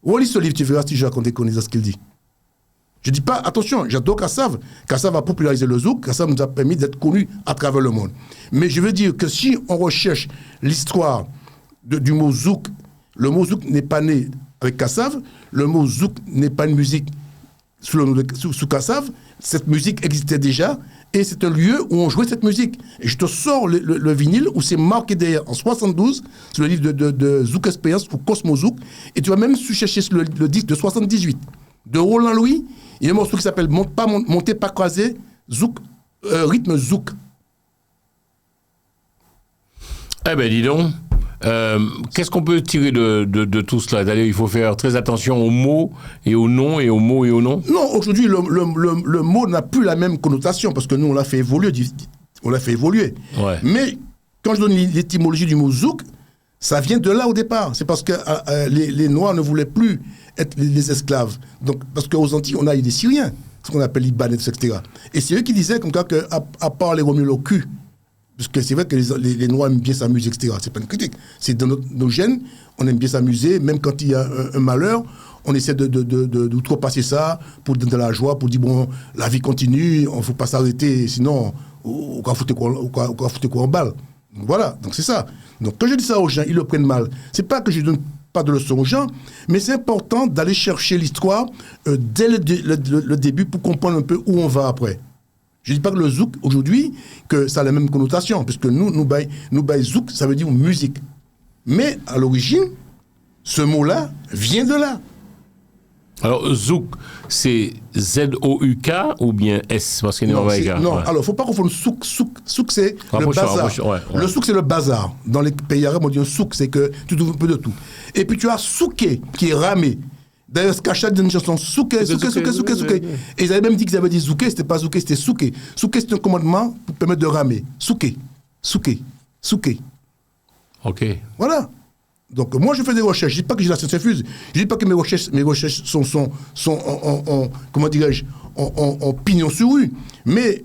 Relis ce livre, tu verras si je raconte des conneries à ce qu'il dit. Je dis pas, attention, j'adore Kassav. Kassav a popularisé le zouk, Kassav nous a permis d'être connus à travers le monde. Mais je veux dire que si on recherche l'histoire du mot zouk, le mot zouk n'est pas né avec Kassav, le mot zouk n'est pas une musique sous le nom de sous Kassav, cette musique existait déjà, et c'est un lieu où on jouait cette musique. Et je te sors le vinyle où c'est marqué derrière en 72, sur le livre de Zouk Experience ou Cosmo Zouk, et tu vas même chercher le disque de 78 de Roland Louis. Il y a un morceau qui s'appelle Monter pas croisé, Zouk, rythme Zouk. Eh ben dis donc, qu'est-ce qu'on peut tirer de tout cela? D'ailleurs, il faut faire très attention aux mots et aux noms et aux mots et aux noms. Non, aujourd'hui, le mot n'a plus la même connotation parce que nous, on l'a fait évoluer. Ouais. Mais quand je donne l'étymologie du mot Zouk, ça vient de là au départ. C'est parce que les Noirs ne voulaient plus être les esclaves. Donc, parce qu'aux Antilles, on a eu des Syriens, ce qu'on appelle Libanais, etc. Et c'est eux qui disaient comme ça qu'à part les Romulo au cul, parce que c'est vrai que les Noirs aiment bien s'amuser, etc. C'est pas une critique. C'est dans nos gènes, on aime bien s'amuser, même quand il y a un malheur, on essaie d'outrepasser ça pour donner de la joie, pour dire bon, la vie continue, on ne faut pas s'arrêter, sinon on va foutre quoi en balle. Donc, voilà, donc c'est ça. Donc quand je dis ça aux gens, ils le prennent mal. C'est pas que je donne pas de leçons aux gens, mais c'est important d'aller chercher l'histoire dès le début pour comprendre un peu où on va après. Je ne dis pas que le zouk, aujourd'hui, que ça a la même connotation, parce que nous bail zouk, ça veut dire musique. Mais, à l'origine, ce mot-là vient de là. Alors, zouk, c'est Z-O-U-K ou bien S? Parce qu'il y a Non, ouais. alors, il ne faut pas confondre souk. Souk, c'est le bazar. Ouais. Le souk, c'est le bazar. Dans les pays arabes, on dit un souk, c'est que tu trouves un peu de tout. Et puis, tu as souké, qui est ramé. D'ailleurs, Skachat dit une chanson souké. Et ils avaient même dit qu'ils avaient dit zouké, c'était pas zouké, c'était souké. Souké, c'est un commandement pour permettre de ramer. Souké. Ok. Voilà. Donc, moi, je fais des recherches. Je ne dis pas que j'ai la science infuse. Je ne dis pas que mes recherches sont comment dirais-je, en pignon sur rue. Mais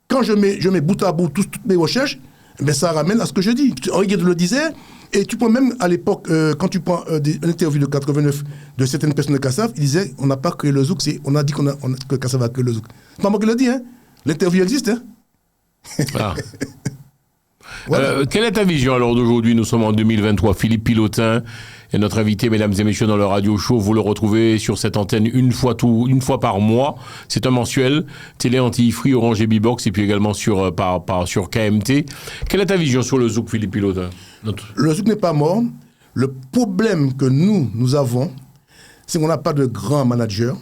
quand je mets bout à bout toutes mes recherches, ben, ça ramène à ce que je dis. Henri Guédel le disait. Et tu prends même à l'époque, quand tu prends une interview de 89 de certaines personnes de Kassav, ils disaient on n'a pas créé le zouk, on a dit que Kassav a créé le zouk. C'est pas moi qui le dis, hein. L'interview existe, hein. Ah. Voilà. Quelle est ta vision alors d'aujourd'hui? Nous sommes en 2023. Philippe Pilotin est notre invité, mesdames et messieurs, dans le radio show. Vous le retrouvez sur cette antenne une fois par mois. C'est un mensuel. Télé Antilles-Free, Orange et Bbox, et puis également sur KMT. Quelle est ta vision sur le zouk, Philippe Pilotin? Le zouk n'est pas mort. Le problème que nous avons, c'est qu'on n'a pas de grands managers.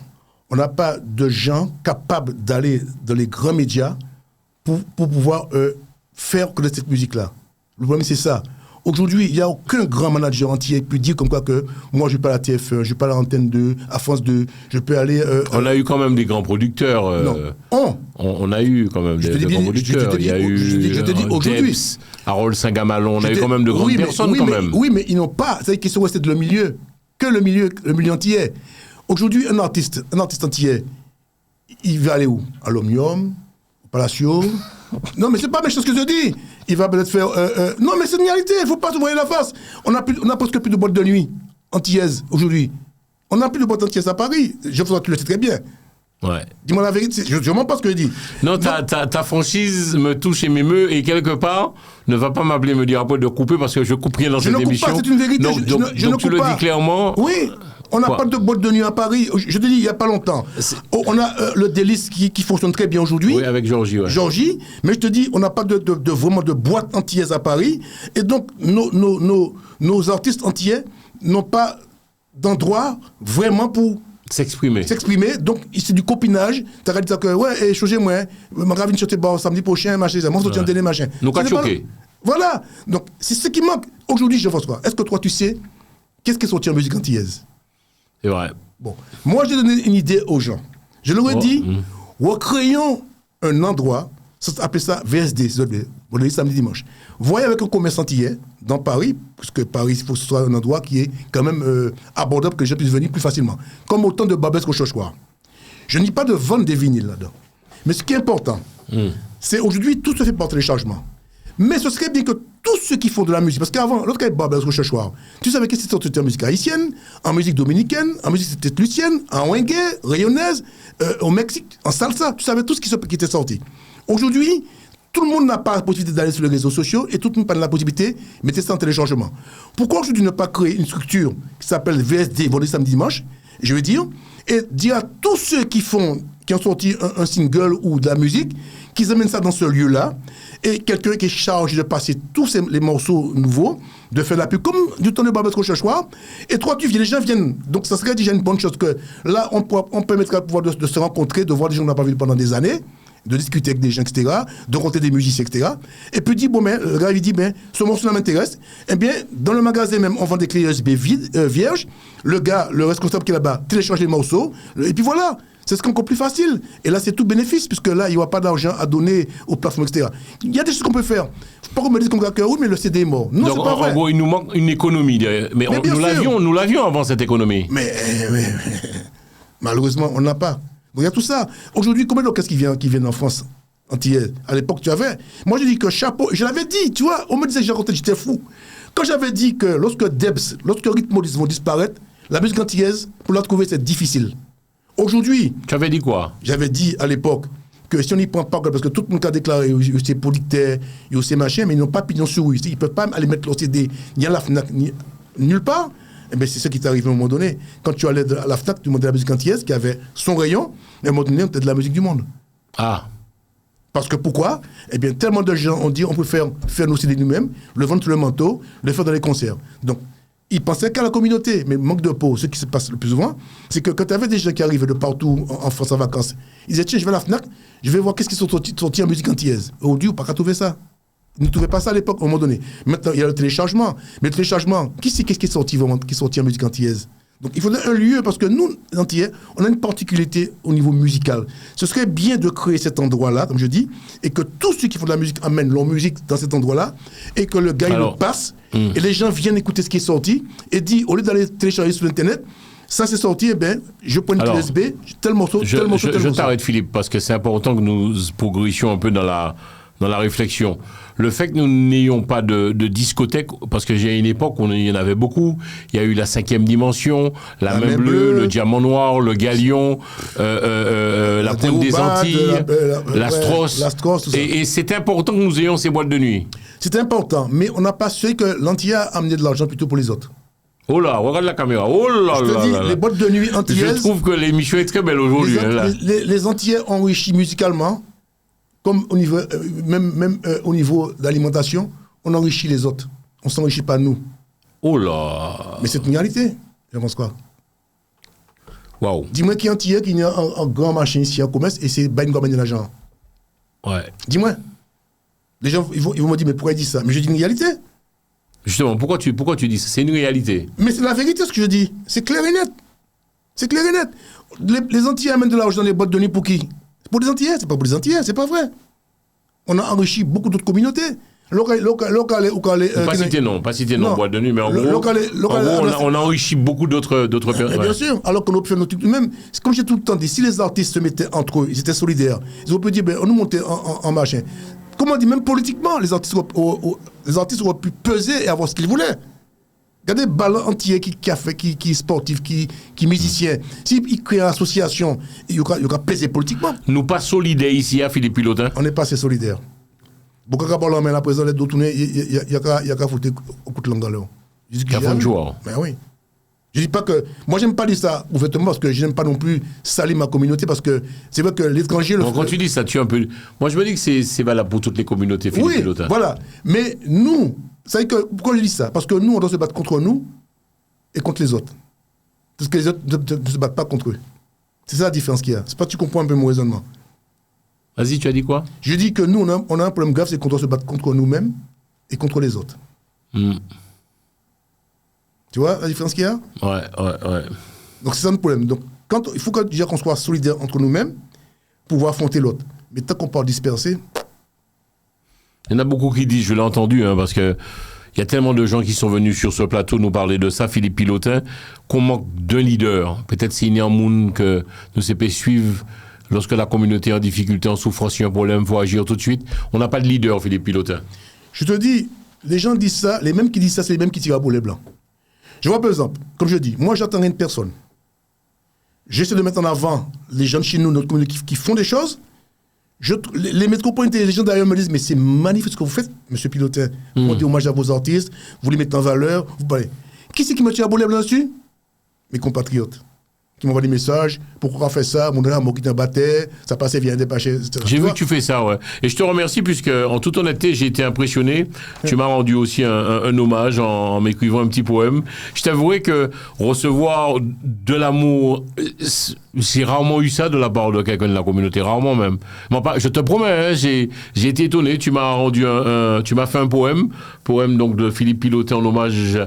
On n'a pas de gens capables d'aller dans les grands médias pour pouvoir faire connaître cette musique-là. Le problème, c'est ça. Aujourd'hui, il n'y a aucun grand manager entier qui peut dire comme quoi que moi, je ne vais pas à la TF1, je ne vais pas à l'antenne 2, à France 2, je peux aller... on a eu quand même des grands producteurs. Non, on a eu quand même des grands producteurs. Il y a eu je te dis aujourd'hui. Debs, Harold Saint-Gamalon, on a eu quand même de grandes personnes quand même. Oui, mais ils n'ont pas... C'est qu'ils sont restés de le milieu. Que le milieu entier. Aujourd'hui, un artiste entier, il va aller où? À l'Omnium, au Palacio... Non, mais c'est pas méchant ce que je dis. Il va peut-être faire... Non, mais c'est une réalité. Il ne faut pas se voiler la face. On n'a presque plus de boîtes de nuit antillaises aujourd'hui. On n'a plus de boîtes antillaises à Paris. Je pense que tu le sais très bien. Ouais. Dis-moi la vérité. Je ne mens pas ce que je dis. Non, ta franchise me touche et m'émeut. Et quelque part, ne va pas m'appeler me dire après de couper parce que je coupe rien dans cette émission. Je ne coupe pas, c'est une vérité. Donc, je ne coupe tu le dis clairement. Oui. On n'a pas de boîte de nuit à Paris. Je te dis, il n'y a pas longtemps. On a le Délice qui fonctionne très bien aujourd'hui. Oui, avec Georgie, ouais. Georgie. Mais je te dis, on n'a pas vraiment de boîte antillaise à Paris. Et donc, nos artistes antillais n'ont pas d'endroit vraiment pour s'exprimer. Donc, c'est du copinage. Tu as dit ça que, ouais, changez-moi. Je vais venir chanter samedi prochain, machin, ça. Moi, je tiens télé, machin. Nous, pas choqués. Voilà. Donc, c'est ce qui manque. Aujourd'hui, je pense quoi. Est-ce que toi, tu sais, qu'est-ce qui est sorti en musique antillaise? C'est vrai. Bon, moi j'ai donné une idée aux gens. Je leur ai dit, recréons un endroit, appelez ça VSD, vous le samedi dimanche. Voyez avec un commerçant antillais dans Paris, parce que Paris, il faut que ce soit un endroit qui est quand même abordable, que les gens puissent venir plus facilement. Comme autant de Babès qu'au Chochoir. Je ne dis pas de vendre des vinyles là-dedans. Mais ce qui est important, c'est aujourd'hui, tout se fait par téléchargement. Mais ce serait bien que tout tous ceux qui font de la musique, parce qu'avant, l'autre cas, Barbès Rochechouart, tu savais qu'est-ce qui sortait en musique haïtienne, en musique dominicaine, en musique c'était lucienne, en wenge, rayonnaise, au Mexique, en salsa, tu savais tout ce qui était sorti. Aujourd'hui, tout le monde n'a pas la possibilité d'aller sur les réseaux sociaux et tout le monde n'a pas la possibilité de mettre ça en téléchargement. Pourquoi aujourd'hui ne pas créer une structure qui s'appelle VSD, vendredi, samedi, dimanche, je veux dire, et dire à tous ceux qui ont sorti un single ou de la musique, qu'ils amènent ça dans ce lieu-là, et quelqu'un qui est chargé de passer tous les morceaux nouveaux, de faire la pub, comme du temps de Barbès Rochechouart, et toi tu viens, les gens viennent. Donc ça serait déjà une bonne chose que là, on permettrait de se rencontrer, de voir des gens qu'on n'a pas vus pendant des années, de discuter avec des gens, etc., de rencontrer des musiciens, etc. Et puis dit, bon, ben, le gars, il dit, ben, ce morceau-là m'intéresse. Eh bien, dans le magasin même, on vend des clés USB vierges. Le gars, le responsable qui est là-bas, télécharge les morceaux. Et puis voilà, c'est encore plus facile. Et là, c'est tout bénéfice, puisque là, il n'y aura pas d'argent à donner aux plateformes, etc. Il y a des choses qu'on peut faire. Faut pas qu'on me dise comme ça que oui, mais le CD est mort. Non, donc, c'est pas vrai. En gros, il nous manque une économie. Mais nous l'avions avant cette économie. Mais malheureusement, on n'a pas. Regarde tout ça. Aujourd'hui, combien d'orchestres qui viennent en France entière? À l'époque, tu avais. Moi, je dis que chapeau. Je l'avais dit, tu vois. On me disait que j'étais fou. Quand j'avais dit que lorsque Debs, lorsque Rhythmodis vont disparaître, la musique antillaise, pour la trouver, c'est difficile. Aujourd'hui. Tu avais dit quoi? J'avais dit à l'époque que si on n'y prend pas, parce que tout le monde a déclaré, c'est producteur, c'est machin, mais ils n'ont pas pignon sur rue. Ils ne peuvent pas aller mettre leur CD ni à la Fnac, ni nulle part. Eh bien, c'est ce qui t'est arrivé à un moment donné. Quand tu allais à la Fnac, tu demandais la musique antillaise qui avait son rayon, et à un moment donné, on était de la musique du monde. Ah. Parce que pourquoi? Eh bien, tellement de gens ont dit on peut faire nos CD nous-mêmes, le vendre sur le manteau, le faire dans les concerts. Donc, ils pensaient qu'à la communauté, mais manque de peau. Ce qui se passe le plus souvent, c'est que quand tu avais des gens qui arrivaient de partout en France en vacances, ils disaient tiens, je vais à la Fnac, je vais voir qu'est-ce qui sont sortis en musique antillaise. Aujourd'hui, on n'a pas qu'à trouver ça. Ils ne trouvaient pas ça à l'époque, à un moment donné. Maintenant, il y a le téléchargement. Mais le téléchargement, qu'est-ce qui est sorti vraiment, qui est sorti en musique antillaise? Donc, il faudrait un lieu, parce que nous, les Antillais, on a une particularité au niveau musical. Ce serait bien de créer cet endroit-là, comme je dis, et que tous ceux qui font de la musique amènent leur musique dans cet endroit-là, et que le gars, il le passe, et les gens viennent écouter ce qui est sorti, et dit, au lieu d'aller télécharger sur Internet, ça c'est sorti, eh bien, je prends une clé USB, tel morceau, tel morceau. Je t'arrête, Philippe, parce que c'est important que nous progressions un peu dans la réflexion. Le fait que nous n'ayons pas de discothèque, parce que j'ai une époque où il y en avait beaucoup, il y a eu la 5e dimension, la main bleue, le diamant noir, le galion, la pointe des Antilles, la Strauss, et c'est important que nous ayons ces boîtes de nuit. C'est important, mais on n'a pas su que l'Antille a amené de l'argent plutôt pour les autres. Oh là, regarde la caméra. Oh là je te dis, les boîtes de nuit antillaises... Je trouve que l'émission est très belle aujourd'hui. Les Antillais ont enrichi musicalement, comme au niveau, même au niveau de l'alimentation, on enrichit les autres. On ne s'enrichit pas nous. Oh là. Mais c'est une réalité. Je pense quoi. Waouh. Dis-moi qui est Antillais, qui a un grand marché ici en commerce et c'est pas une gomme de l'argent. Ouais. Dis-moi. Les gens ils vont me dire, mais pourquoi il dit ça? Mais je dis une réalité. Justement, pourquoi tu dis ça? C'est une réalité. Mais c'est la vérité ce que je dis. C'est clair et net. C'est clair et net. Les Antillais amènent de l'argent dans les boîtes de nuit pour qui? Pour les Antillais, c'est pas pour les Antillais, c'est pas vrai. On a enrichi beaucoup d'autres communautés. Pas citer non, boîte de nuit, mais en gros, on a enrichi beaucoup d'autres personnes. Bien sûr, alors qu'on a pu faire notre truc. Même, comme j'ai tout le temps dit, si les artistes se mettaient entre eux, ils étaient solidaires, ils auraient pu dire, ben, on nous montait en machin. Comment on dit, même politiquement, les artistes auraient pu peser et avoir ce qu'ils voulaient. Regardez Ballon Antillais qui est sportif, qui est musicien. S'il crée une association, il y aura pesé politiquement. Nous pas solidaires ici à Philippe Pilotin. On n'est pas assez solidaires. Beaucoup de gens, mais la présidente est tournée, il y a qu'à foutre au coup de langue dans l'eau. Qu'à foutre joie. Ben oui. Je dis pas que. Moi, j'aime pas dire ça ouvertement parce que je n'aime pas non plus salir ma communauté parce que c'est vrai que l'étranger. Quand tu dis ça, tu es un peu. Moi, je me dis que c'est valable pour toutes les communautés, Philippe Pilotin. Oui, voilà. Mais nous. Pourquoi je dis ça? Parce que nous, on doit se battre contre nous et contre les autres. Parce que les autres ne se battent pas contre eux. C'est ça la différence qu'il y a. C'est pas que tu comprends un peu mon raisonnement. Vas-y, tu as dit quoi? Je dis que nous, on a un problème grave, c'est qu'on doit se battre contre nous-mêmes et contre les autres. Tu vois la différence qu'il y a? Ouais. Donc c'est ça le problème. Donc il faut déjà qu'on soit solidaires entre nous-mêmes pour pouvoir affronter l'autre. Mais tant qu'on part disperser... Il y en a beaucoup qui disent, je l'ai entendu, parce que il y a tellement de gens qui sont venus sur ce plateau nous parler de ça, Philippe Pilotin, qu'on manque d'un leader. Peut-être s'il y a un monde que nous CP suivre lorsque la communauté est en difficulté, en souffrance, il y a un problème, il faut agir tout de suite. On n'a pas de leader, Philippe Pilotin. Je te dis, les gens disent ça, les mêmes qui disent ça, c'est les mêmes qui tirent à boulet blanc. Je vois par exemple, comme je dis, moi j'attends rien de personne. J'essaie de mettre en avant les gens de chez nous, notre communauté, qui font des choses. Les métropolitains, les gens d'ailleurs me disent, mais c'est magnifique ce que vous faites, monsieur Pilotin. On dit hommage à vos artistes, vous les mettez en valeur, vous parlez. Qui c'est qui me tire à boulet blanc dessus? Mes compatriotes. Qui m'envoient des messages, pourquoi on fait ça, mon amour qui t'en battait, ça passait, vient dépêcher, etc. J'ai vu que tu fais ça, ouais. Et je te remercie, puisque, en toute honnêteté, j'ai été impressionné. Tu m'as rendu aussi un hommage en m'écrivant un petit poème. Je t'avouerai que recevoir de l'amour, j'ai rarement eu ça de la part de quelqu'un de la communauté, rarement même. Je te promets, hein, j'ai été étonné. Tu m'as rendu tu m'as fait un poème donc de Philippe Pilotin en hommage.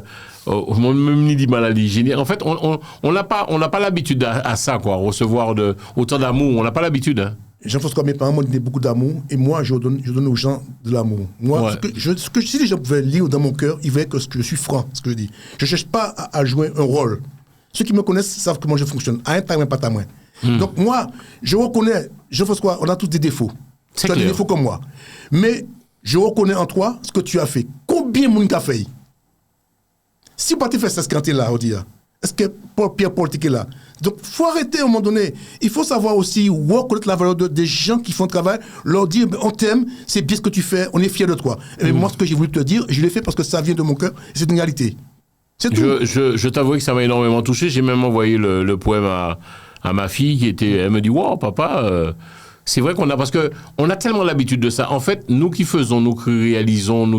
Même ni dit maladie. En fait, on n'a pas l'habitude à ça, quoi, recevoir autant d'amour. On n'a pas l'habitude. Hein. Jean-François, mes parents m'ont donné beaucoup d'amour, et moi, je donne aux gens de l'amour. Moi, ouais. Si les gens pouvaient lire dans mon cœur, ils verraient que je suis franc, ce que je dis. Je ne cherche pas à jouer un rôle. Ceux qui me connaissent savent comment je fonctionne. À un temps, pas ta main. Donc moi, je reconnais, Jean-François, on a tous des défauts. Tu as des défauts comme moi. Mais je reconnais en toi ce que tu as fait. Combien de monde t'a fait? Si pas tu fais ça, ce quand tu es là, on dit, est-ce que Pierre Paul est là? Donc, il faut arrêter à un moment donné. Il faut savoir aussi reconnaître la valeur des gens qui font le travail, leur dire, on t'aime, c'est bien ce que tu fais, on est fiers de toi. Et moi, ce que j'ai voulu te dire, je l'ai fait parce que ça vient de mon cœur, c'est une réalité. C'est tout. Je t'avoue que ça m'a énormément touché. J'ai même envoyé le poème à ma fille elle me dit, wow, papa, c'est vrai parce que on a tellement l'habitude de ça. En fait, nous qui faisons, nous qui réalisons,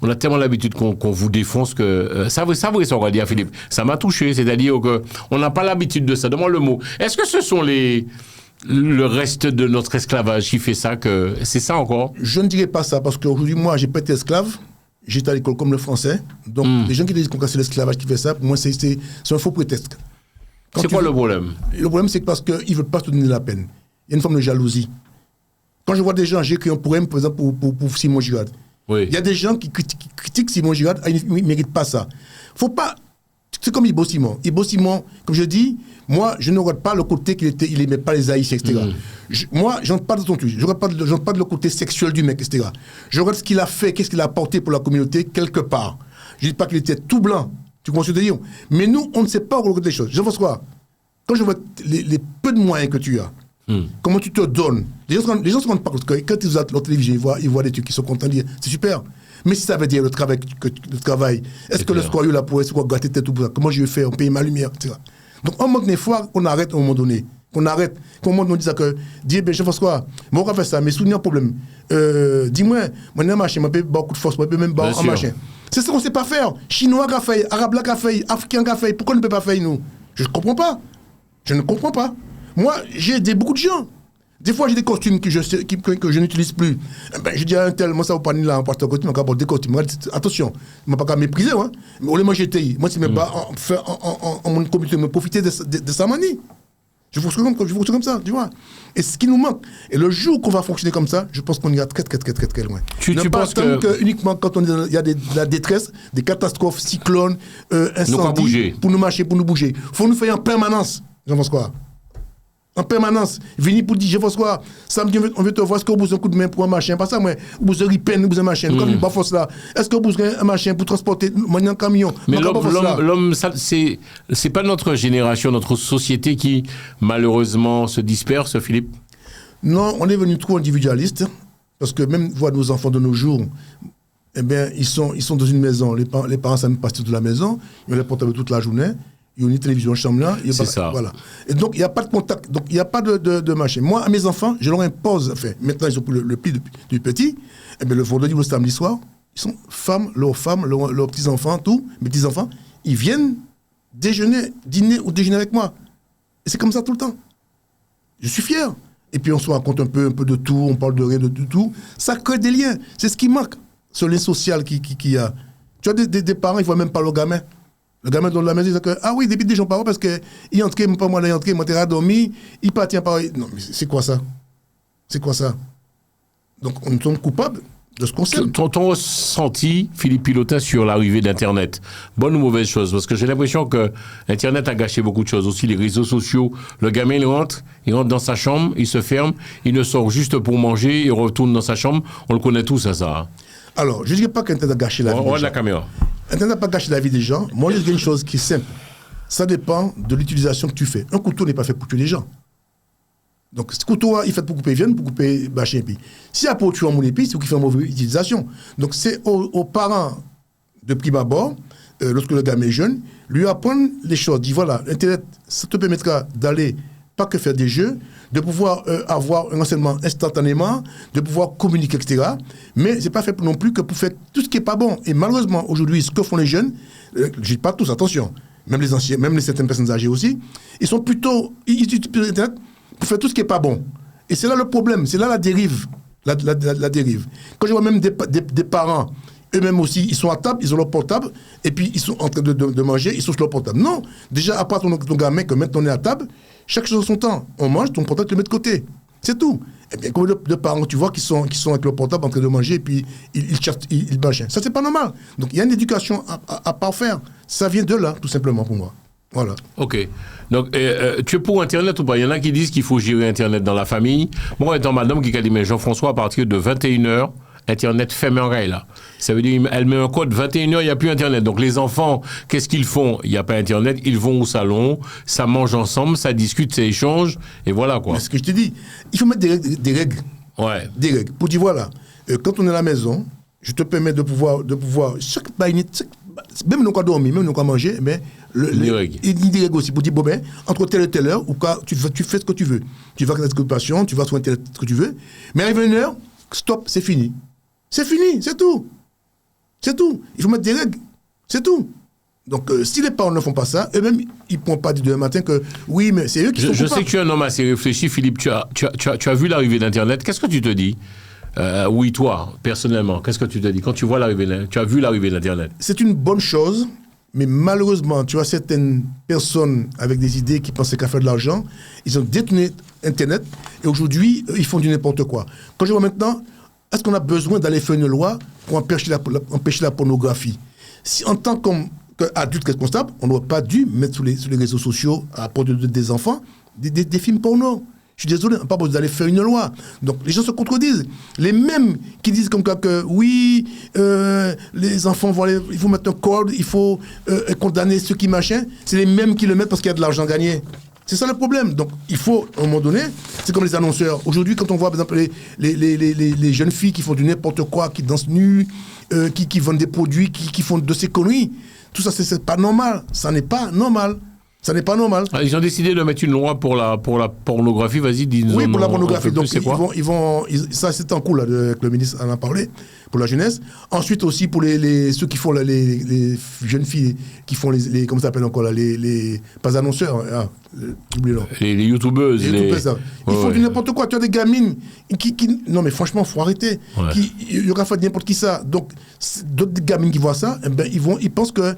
on a tellement l'habitude qu'on vous défonce que ça va dire Philippe. Ça m'a touché, c'est-à-dire que on n'a pas l'habitude de ça. Demande le mot. Est-ce que ce sont le reste de notre esclavage qui fait ça, que c'est ça encore? Je ne dirais pas ça, parce qu'aujourd'hui, moi, j'ai pas été esclave. J'étais à l'école comme le français. Donc, les gens qui disent qu'on c'est l'esclavage qui fait ça, pour moi, c'est un faux prétexte. C'est quoi le problème? Le problème, c'est parce qu'ils ne veulent pas te donner la peine. Il y a une forme de jalousie. Quand je vois des gens, j'ai écrit un poème, par exemple, pour Simon Girard. Oui. Il y a des gens qui critiquent Simon Girard, il ne mérite pas ça. Faut pas. C'est comme Ibo Simon. Ibo Simon, comme je dis, moi, je ne regarde pas le côté il n'aimait pas les Haïtiens, etc. Moi, je ne rentre pas dans ton truc. Je ne rentre pas dans le côté sexuel du mec, etc. Je regarde ce qu'il a fait, qu'est-ce qu'il a apporté pour la communauté, quelque part. Je ne dis pas qu'il était tout blanc. Tu comprends ce que je veux dire? Mais nous, on ne sait pas regarder les choses. Je pense quoi? Quand je vois les peu de moyens que tu as, comment tu te donnes. Les gens se rendent pas compte que quand ils regardent la télévision, ils voient des trucs qui sont contents de dire c'est super. Mais si ça veut dire le travail, est-ce que le scorio là pourrait gâter tête ou tout ça? Comment je vais faire? On paye ma lumière, etc. Donc, à un moment donné, il faut qu'on arrête à un moment donné. Qu'on arrête. Qu'au moment donné, on dise que, dis, ben, je fais quoi? Moi, on va faire ça, mais souvenir un problème. Dis-moi, moi, j'ai un machin, je peux beaucoup de force, je peux même un machin. C'est ça qu'on ne sait pas faire. Chinois qui a fait, Arabe qui a fait, Africain qui a fait. Pourquoi on ne peut pas faire, nous? Je ne comprends pas. Je ne comprends pas. Moi, j'ai aidé beaucoup de gens. Des fois, j'ai des costumes que je n'utilise plus. Ben, je dis à un tel, moi, ça ne va pas ni là, en porte costume, on va des costumes. Attention, je ne vais pas mépriser, hein. Mais au lieu de j'étais, moi, si je ne pas en mon communauté, me profiter de sa manie. Je fonctionne comme ça, tu vois. Et ce qui nous manque. Et le jour qu'on va fonctionner comme ça, je pense qu'on ira très, très, très, très, très loin. Tu penses que uniquement quand il y a de la détresse, des catastrophes, cyclones, incendies, pour nous marcher, pour nous bouger. Il faut nous faire en permanence. J'en pense quoi? En permanence. Venir pour dire, je pense quoi? Samedi, on veut te voir, est-ce que vous avez un coup de main pour un machin? Pas ça, moi. Vous avez peine, vous avez un machin. Comme une force là. Est-ce que vous avez un machin pour transporter un camion? Mais l'homme, c'est pas notre génération, notre société qui, malheureusement, se disperse, Philippe? Non, on est venu trop individualiste. Parce que même voir nos enfants de nos jours, eh bien, ils sont dans une maison. Les parents, ça ne passe toute la maison. Ils ont les portables toute la journée. Il y a une télévision en chambre là. C'est ça. Voilà. Et donc, il n'y a pas de contact. Donc, il n'y a pas de machin. Moi, à mes enfants, je leur impose. Enfin, maintenant, ils ont pris le pli du petit. Et bien, le vendredi ou le samedi soir, ils sont leurs petits-enfants, tout, mes petits-enfants, ils viennent dîner ou déjeuner avec moi. Et c'est comme ça tout le temps. Je suis fier. Et puis, on se raconte un peu de tout, on parle de rien, de tout. Ça crée des liens. C'est ce qui manque, ce lien social qu'il y a. Tu as des parents, ils ne voient même pas le gamin. Le gamin dans la maison, il dit que, ah oui, depuis des gens parents, parce qu'il est entré, pas moi, il est entré, moi, t'es dormi, il partit par. Non, mais c'est quoi ça? C'est quoi ça? Donc, nous sommes coupables de ce qu'on sème. Ton ressenti, Philippe Pilotin, sur l'arrivée d'Internet, bonne ou mauvaise chose? Parce que j'ai l'impression que Internet a gâché beaucoup de choses. Aussi, les réseaux sociaux. Le gamin, il rentre dans sa chambre, il se ferme, il ne sort juste pour manger, il retourne dans sa chambre. On le connaît tous, ça. Alors, je ne dirais pas qu'Internet a gâché la vie des gens. La caméra. Internet n'a pas gâché la vie des gens. Moi, je dis une chose qui est simple. Ça dépend de l'utilisation que tu fais. Un couteau n'est pas fait pour tuer les gens. Donc, ce couteau, il est fait pour couper viande, pour couper bâcher un pays. Si c'est pour tuer mon épice, c'est qu'il fait une mauvaise utilisation. Donc, c'est aux parents de prime abord, lorsque le gamin est jeune, lui apprendre les choses. Dit voilà, Internet, ça te permettra d'aller, pas que faire des jeux, de pouvoir avoir un enseignement instantanément, de pouvoir communiquer, etc. Mais ce n'est pas fait non plus que pour faire tout ce qui n'est pas bon. Et malheureusement, aujourd'hui, ce que font les jeunes, je ne dis pas tous, attention, même les anciens, même certaines personnes âgées aussi, ils sont plutôt, ils utilisent Internet pour faire tout ce qui n'est pas bon. Et c'est là le problème, c'est là la dérive. La dérive. Quand je vois même des parents, eux-mêmes aussi, ils sont à table, ils ont leur portable, et puis ils sont en train de manger, ils sont sur leur portable. Non, déjà, à part ton gamin, que maintenant on est à table, chaque chose en son temps. On mange, ton portable, tu le mets de côté. C'est tout. Et bien, combien de parents, tu vois, qui sont avec leur portable en train de manger, et puis ils mangent. Ça, c'est pas normal. Donc, il y a une éducation à parfaire. Ça vient de là, tout simplement, pour moi. Voilà. OK. Donc, tu es pour Internet ou pas? Il y en a qui disent qu'il faut gérer Internet dans la famille. Moi, étant madame qui a dit, mais Jean-François, à partir de 21h, Internet fermerait, là. Ça veut dire, elle met un code, 21h, il n'y a plus Internet. Donc, les enfants, qu'est-ce qu'ils font? Il n'y a pas Internet, ils vont au salon, ça mange ensemble, ça discute, ça échange, et voilà, quoi. Mais ce que je te dis, il faut mettre des règles. Ouais. Des règles. Pour dire, voilà, quand on est à la maison, je te permets de pouvoir même nous, quand dormir, même nous, quand manger, mais des règles. Il dit des règles aussi. Pour dire, bon, ben, entre telle et telle heure, ou quoi, tu fais ce que tu veux. Tu vas à cette occupation, tu vas sur Internet, ce que tu veux. Mais arrive une heure, stop, c'est fini. C'est fini, c'est tout. C'est tout. Il faut mettre des règles. C'est tout. Donc, si les parents ne font pas ça, eux-mêmes, ils ne pourront pas dire demain matin que oui, mais c'est eux qui sont coupables. Je sais que tu es un homme assez réfléchi, Philippe. Tu as vu l'arrivée d'Internet. Qu'est-ce que tu te dis? Oui, toi, personnellement, qu'est-ce que tu te dis quand tu vois tu as vu l'arrivée d'Internet? C'est une bonne chose, mais malheureusement, tu as certaines personnes avec des idées qui pensaient qu'à faire de l'argent, ils ont détourné Internet et aujourd'hui, ils font du n'importe quoi. Quand je vois maintenant, est-ce qu'on a besoin d'aller faire une loi pour empêcher la pornographie? Si en tant qu'adulte responsable, on n'aurait pas dû mettre sur les réseaux sociaux à propos des enfants des films porno. Je suis désolé, on n'a pas besoin d'aller faire une loi. Donc, les gens se contredisent. Les mêmes qui disent comme quoi que, oui, les enfants, il faut mettre un code, il faut condamner ceux qui machin, c'est les mêmes qui le mettent parce qu'il y a de l'argent gagné. C'est ça le problème. Donc, il faut, à un moment donné, c'est comme les annonceurs. Aujourd'hui, quand on voit, par exemple, les jeunes filles qui font du n'importe quoi, qui dansent nues, qui vendent des produits, qui font de ces conneries, tout ça, c'est pas normal. Ça n'est pas normal. Ça n'est pas normal. Ils ont décidé de mettre une loi pour la pornographie. Vas-y, dis-nous. Oui, pour la pornographie. Donc, ça, c'est en cours, là, que le ministre en a parlé, pour la jeunesse. Ensuite, aussi, pour ceux qui font, là, les jeunes filles qui font comment ça s'appelle encore, là, pas annonceurs, j'oublie là. Les youtubeuses. Ils font du n'importe quoi. Tu as des gamines qui non, mais franchement, il faut arrêter. Ouais. Il y aura fait n'importe qui ça. Donc, d'autres gamines qui voient ça, eh ben, ils pensent que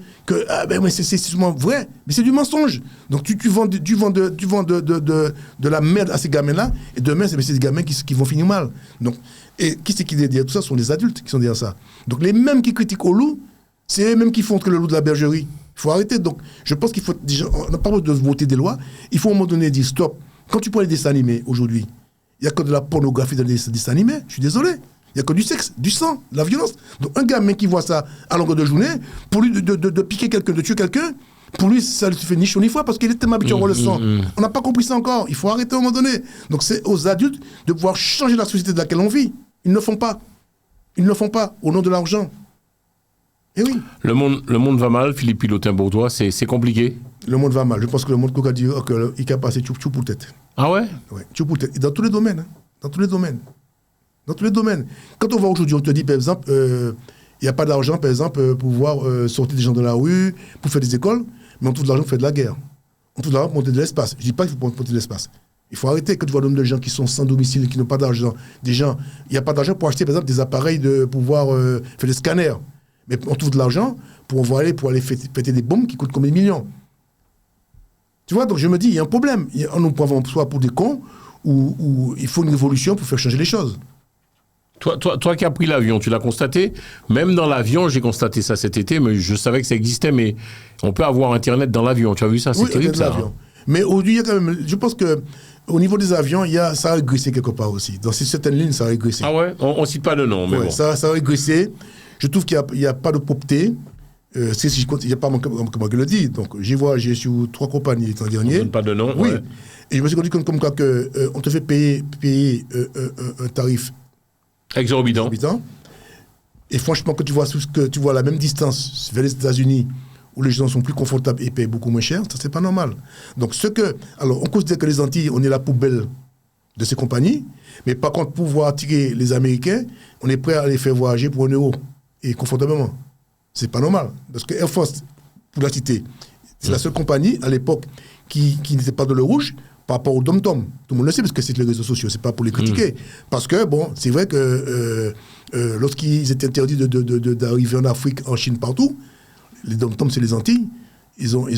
c'est sûrement vrai. Mais c'est du mensonge. Donc, tu vends de la merde à ces gamins-là, et demain, c'est ces gamins qui vont finir mal. Donc, et qui c'est qui dit tout ça? Ce sont les adultes qui sont derrière ça. Donc, les mêmes qui critiquent au loup, c'est eux-mêmes qui font que le loup de la bergerie. Il faut arrêter. Donc, je pense qu'il faut déjà, on n'a pas besoin de voter des lois. Il faut à un moment donné dire stop. Quand tu prends les dessins animés aujourd'hui, il n'y a que de la pornographie dans les dessins animés. Je suis désolé. Il n'y a que du sexe, du sang, de la violence. Donc, un gamin qui voit ça à longueur de journée, pour lui, de piquer quelqu'un, de tuer quelqu'un, pour lui, ça ne fait ni chaud ni froid parce qu'il est tellement habitué à voir le sang. On n'a pas compris ça encore. Il faut arrêter à un moment donné. Donc, c'est aux adultes de pouvoir changer la société de laquelle on vit. Ils ne le font pas. Ils ne le font pas au nom de l'argent. Et oui. Le monde va mal, Philippe Pilotin pour toi, c'est compliqué. Le monde va mal. Je pense que le monde a dit qu'il a passé tchou pour tête. Ah ouais? Oui, tchou pour tête. Et dans tous les domaines. Dans tous les domaines. Dans tous les domaines. Quand on va aujourd'hui, on te dit, par exemple, il n'y a pas d'argent, par exemple, pour pouvoir sortir des gens de la rue, pour faire des écoles, mais on trouve de l'argent pour faire de la guerre. On trouve de l'argent pour monter de l'espace. Je ne dis pas qu'il faut monter de l'espace. Il faut arrêter. Quand tu vois le nombre de gens qui sont sans domicile, qui n'ont pas d'argent, des gens, il n'y a pas d'argent pour acheter, par exemple, des appareils de pouvoir faire des scanners. Mais on trouve de l'argent pour aller péter des bombes qui coûtent combien de millions. Tu vois, donc je me dis, il y a un problème. On nous prend soit pour des cons, ou il faut une révolution pour faire changer les choses. Toi qui as pris l'avion, tu l'as constaté. Même dans l'avion, j'ai constaté ça cet été, mais je savais que ça existait. Mais on peut avoir Internet dans l'avion. Tu as vu ça? C'est terrible, ça. Hein. Mais aujourd'hui, il y a quand même. Je pense que au niveau des avions, ça a régressé quelque part aussi. Dans certaines lignes, ça a régressé. Ah ouais? On ne cite pas de nom, mais bon. Ça a régressé. Je trouve qu'il n'y a pas de propreté. Il n'y a pas comment je le dis. Donc, j'ai sur 3 compagnies l'an dernier. On donne pas de nom. Oui. Ouais. Et je me suis rendu compte comme quoi on te fait payer un tarif exorbitant. Et franchement, quand tu vois la même distance vers les États-Unis, où les gens sont plus confortables et payent beaucoup moins cher, ça, c'est pas normal. Donc, alors, on considère que les Antilles, on est la poubelle de ces compagnies, mais par contre, pour pouvoir attirer les Américains, on est prêt à les faire voyager pour €1 et confortablement. C'est pas normal. Parce que Air Force, pour la citer, c'est la seule compagnie à l'époque qui n'était pas dans le rouge par rapport au Dom-Tom. Tout le monde le sait parce que c'est les réseaux sociaux, c'est pas pour les critiquer. Parce que, bon, c'est vrai que lorsqu'ils étaient interdits d'arriver en Afrique, en Chine, partout, les Dom-Tom, c'est les Antilles, ils ont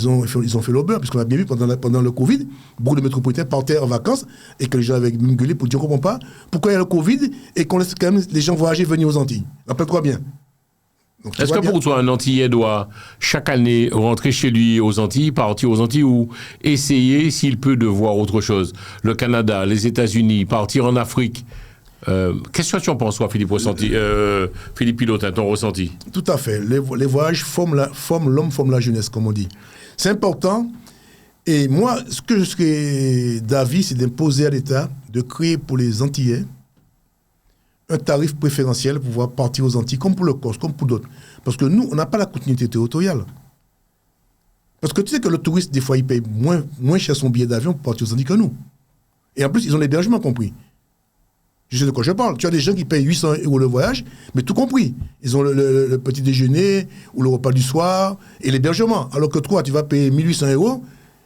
fait le beurre, puisqu'on a bien vu pendant le Covid, beaucoup de métropolitains partaient en vacances et que les gens avaient même gueulé pour dire, on ne comprend pas pourquoi il y a le Covid et qu'on laisse quand même les gens voyager venir aux Antilles. Rappelle-toi bien. Donc, est-ce que pour toi, un Antillais doit chaque année rentrer chez lui aux Antilles, partir aux Antilles ou essayer, s'il peut, de voir autre chose? Le Canada, les États-Unis, partir en Afrique. Qu'est-ce que tu en penses, toi, Philippe Pilotin, ton ressenti? Tout à fait. Les voyages forment l'homme, forment la jeunesse, comme on dit. C'est important. Et moi, ce que je serais d'avis, c'est d'imposer à l'État de créer pour les Antillais un tarif préférentiel pour pouvoir partir aux Antilles, comme pour le Corse, comme pour d'autres. Parce que nous, on n'a pas la continuité territoriale. Parce que tu sais que le touriste, des fois, il paye moins cher son billet d'avion pour partir aux Antilles que nous. Et en plus, ils ont l'hébergement compris. Je sais de quoi je parle. Tu as des gens qui payent 800 € le voyage, mais tout compris. Ils ont le petit déjeuner ou le repas du soir et l'hébergement. Alors que toi, tu vas payer 1800 €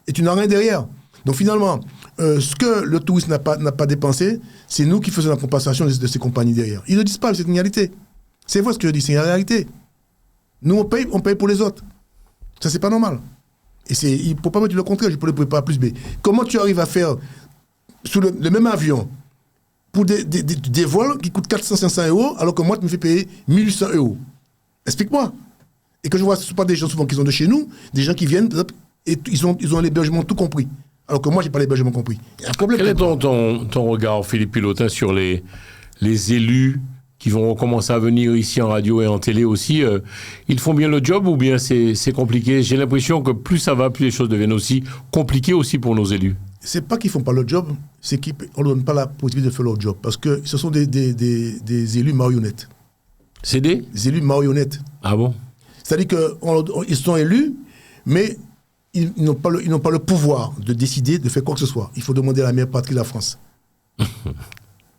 et tu n'as rien derrière. Donc finalement, ce que le touriste n'a pas dépensé, c'est nous qui faisons la compensation de ces compagnies derrière. Ils ne disent pas, c'est une réalité. C'est vrai ce que je dis, c'est une réalité. Nous, on paye pour les autres. Ça, c'est pas normal. Et il ne faut pas me dire le contraire, je ne peux pas plus B. Comment tu arrives à faire, sous le même avion, pour des vols qui coûtent 400-500 €, alors que moi, tu me fais payer 1800 €? Explique-moi. Et que je vois, ce ne sont pas des gens souvent qui sont de chez nous, des gens qui viennent, et ils ont l'hébergement tout compris. Alors que moi, je n'ai pas l'hébergement compris. Il y a un problème. Quel est ton regard, Philippe Pilotin, sur les élus qui vont commencer à venir ici en radio et en télé aussi? Ils font bien le job ou bien c'est compliqué? J'ai l'impression que plus ça va, plus les choses deviennent aussi compliquées aussi pour nos élus. C'est pas qu'ils font pas le job, c'est qu'on ne donne pas la possibilité de faire leur job. Parce que ce sont des élus marionnettes. C'est des élus marionnettes. Ah bon? C'est-à-dire qu'ils sont élus, mais ils n'ont pas le pouvoir de décider de faire quoi que ce soit. Il faut demander à la mère patrie de la France.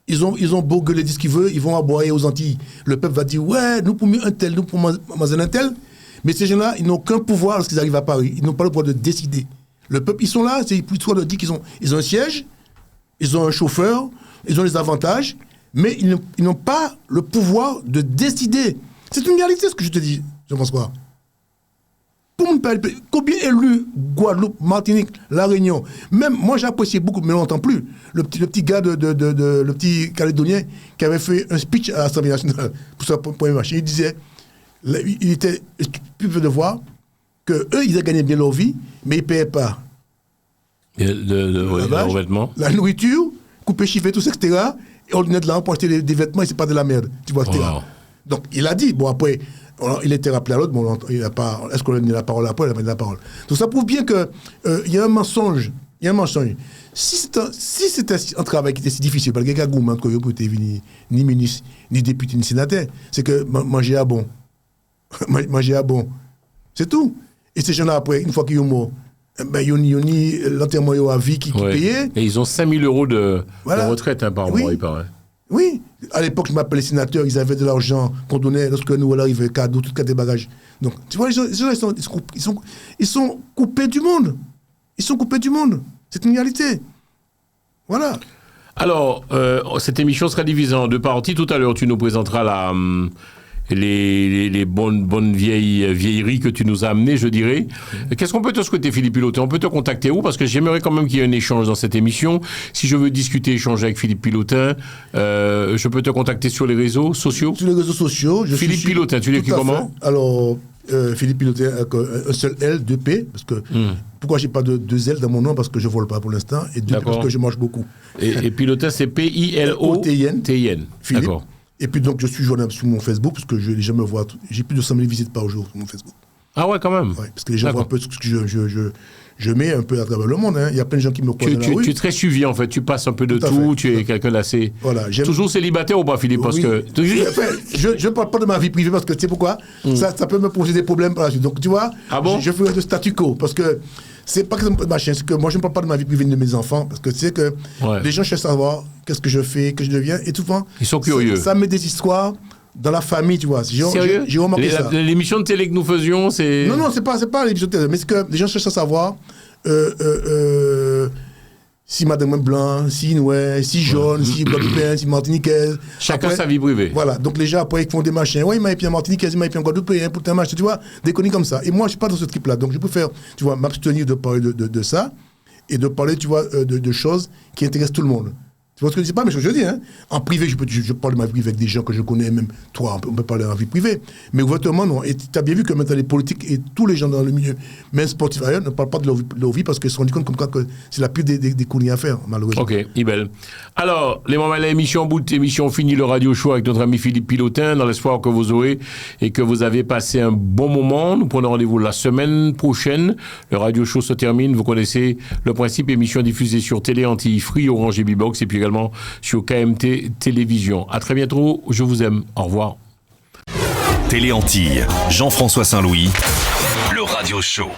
Ils ont beau gueuler, dire ce qu'ils veulent, ils vont aboyer aux Antilles. Le peuple va dire, ouais, nous pour mieux un tel, nous pour manger un tel. Mais ces gens-là, ils n'ont qu'un pouvoir lorsqu'ils arrivent à Paris. Ils n'ont pas le pouvoir de décider. Le peuple, ils sont là, c'est pour histoire de dire qu'ils ont un siège, ils ont un chauffeur, ils ont les avantages, mais ils n'ont pas le pouvoir de décider. C'est une réalité, ce que je te dis, Jean-François. Pour me parler, combien élus, Guadeloupe, Martinique, La Réunion, même moi j'appréciais beaucoup, mais on n'entend plus, le petit gars le petit Calédonien qui avait fait un speech à l'Assemblée nationale pour son premier match. Il disait, il était stupide de voir qu'eux, ils gagnaient bien leur vie, mais ils ne payaient pas. Le vêtement. La nourriture, couper, chiffrer, tout ça, etc. Et on venait de là pour acheter des vêtements et c'est pas de la merde. Tu vois, etc. Wow. Donc, il a dit, bon, après, il était rappelé à l'autre, bon, est-ce qu'on a donné la parole après? Il a donné la parole. Donc, ça prouve bien qu'il y a un mensonge. Il y a un mensonge. Si c'était un travail qui était si difficile, parce qu'il y a quelqu'un qui n'a pas été ni ministre, ni député, ni sénateur, c'est que manger à bon. Manger à bon. C'est tout. Et ces gens-là, après, une fois qu'ils sont morts, ben, ils ont l'enterrement à vie qui payait. Et ils ont 5 000 € de retraite par mois, il paraît. Oui. À l'époque, je m'appelais sénateur, ils avaient de l'argent qu'on donnait lorsque nous, on arrivait, cadeaux, tout cas des bagages. Donc, tu vois, les gens, ils sont coupés du monde. Ils sont coupés du monde. C'est une réalité. Voilà. Alors, cette émission sera divisée en deux parties. Tout à l'heure, tu nous présenteras les bonnes vieilleries que tu nous as amenées, je dirais. Qu'est-ce qu'on peut te souhaiter, Philippe Pilotin? On peut te contacter où? Parce que j'aimerais quand même qu'il y ait un échange dans cette émission. Si je veux discuter, échanger avec Philippe Pilotin, je peux te contacter sur les réseaux sociaux? Sur les réseaux sociaux. Philippe Pilotin, tu l'écris comment? Alors, Philippe Pilotin avec un seul L, 2 P, parce que pourquoi j'ai pas de 2 L dans mon nom? Parce que je vole pas pour l'instant, et 2 P parce que je mange beaucoup. Et Pilotin, c'est Pilotin. Philippe. D'accord. Et puis donc je suis joignable sur mon Facebook, parce que les gens me voient, j'ai plus de 100 000 visites par jour sur mon Facebook. Ah ouais, quand même. Ouais, parce que les gens voient un peu ce que je mets un peu à travers le monde. Hein. Il y a plein de gens qui me croisent dans la rue. Tu es très suivi, en fait. Tu passes un peu de tout. Tu es quelqu'un d'assez... Voilà, toujours célibataire ou pas, Philippe? Parce que... Je ne parle pas de ma vie privée, parce que tu sais pourquoi? Ça peut me poser des problèmes par la suite. Donc, tu vois, je ferai de statu quo. Parce que c'est pas que machin, c'est que moi, je ne parle pas de ma vie privée de mes enfants. Parce que tu sais que les gens cherchent à savoir qu'est-ce que je fais, que je deviens. Et souvent... Ils sont curieux. Ça met des histoires... dans la famille, tu vois. Sérieux? J'ai remarqué ça. L'émission de télé que nous faisions, c'est... Non, c'est pas l'émission de télé, mais c'est que les gens cherchent à savoir si madame est blanc, si noir, si jaune, si guadeloupéen, si martiniquaise. Chacun sa vie privée. Voilà, donc les gens après ils font des machins. Ouais, il m'a épié en martiniquaise, il m'a épié en guadeloupéen, pour un machin, tu vois, des conneries comme ça. Et moi, je suis pas dans ce trip-là, donc je préfère, tu vois, m'abstenir de parler de ça et de parler, tu vois, de choses qui intéressent tout le monde. Tu vois ce que je dis? Pas mais je dis, hein. En privé, je parle de ma vie privée avec des gens que je connais, même toi, on peut parler en vie privée. Mais ouvertement, non. Et tu as bien vu que maintenant les politiques et tous les gens dans le milieu, même sportif ailleurs, ne parlent pas de leur vie parce qu'ils se rendent compte comme quoi que c'est la pire des conneries à faire, malheureusement. Ok, Ibel. Alors, les moments de l'émission, bout d'émission fini, le radio show avec notre ami Philippe Pilotin, dans l'espoir que vous aurez et que vous avez passé un bon moment. Nous prenons rendez-vous la semaine prochaine. Le radio show se termine. Vous connaissez le principe, émission diffusée sur Télé Antilles, Free, Orange et Bibox, et puis également sur KMT Télévision. À très bientôt, je vous aime. Au revoir. Télé Antilles, Jean-François Saint-Louis, le radio show.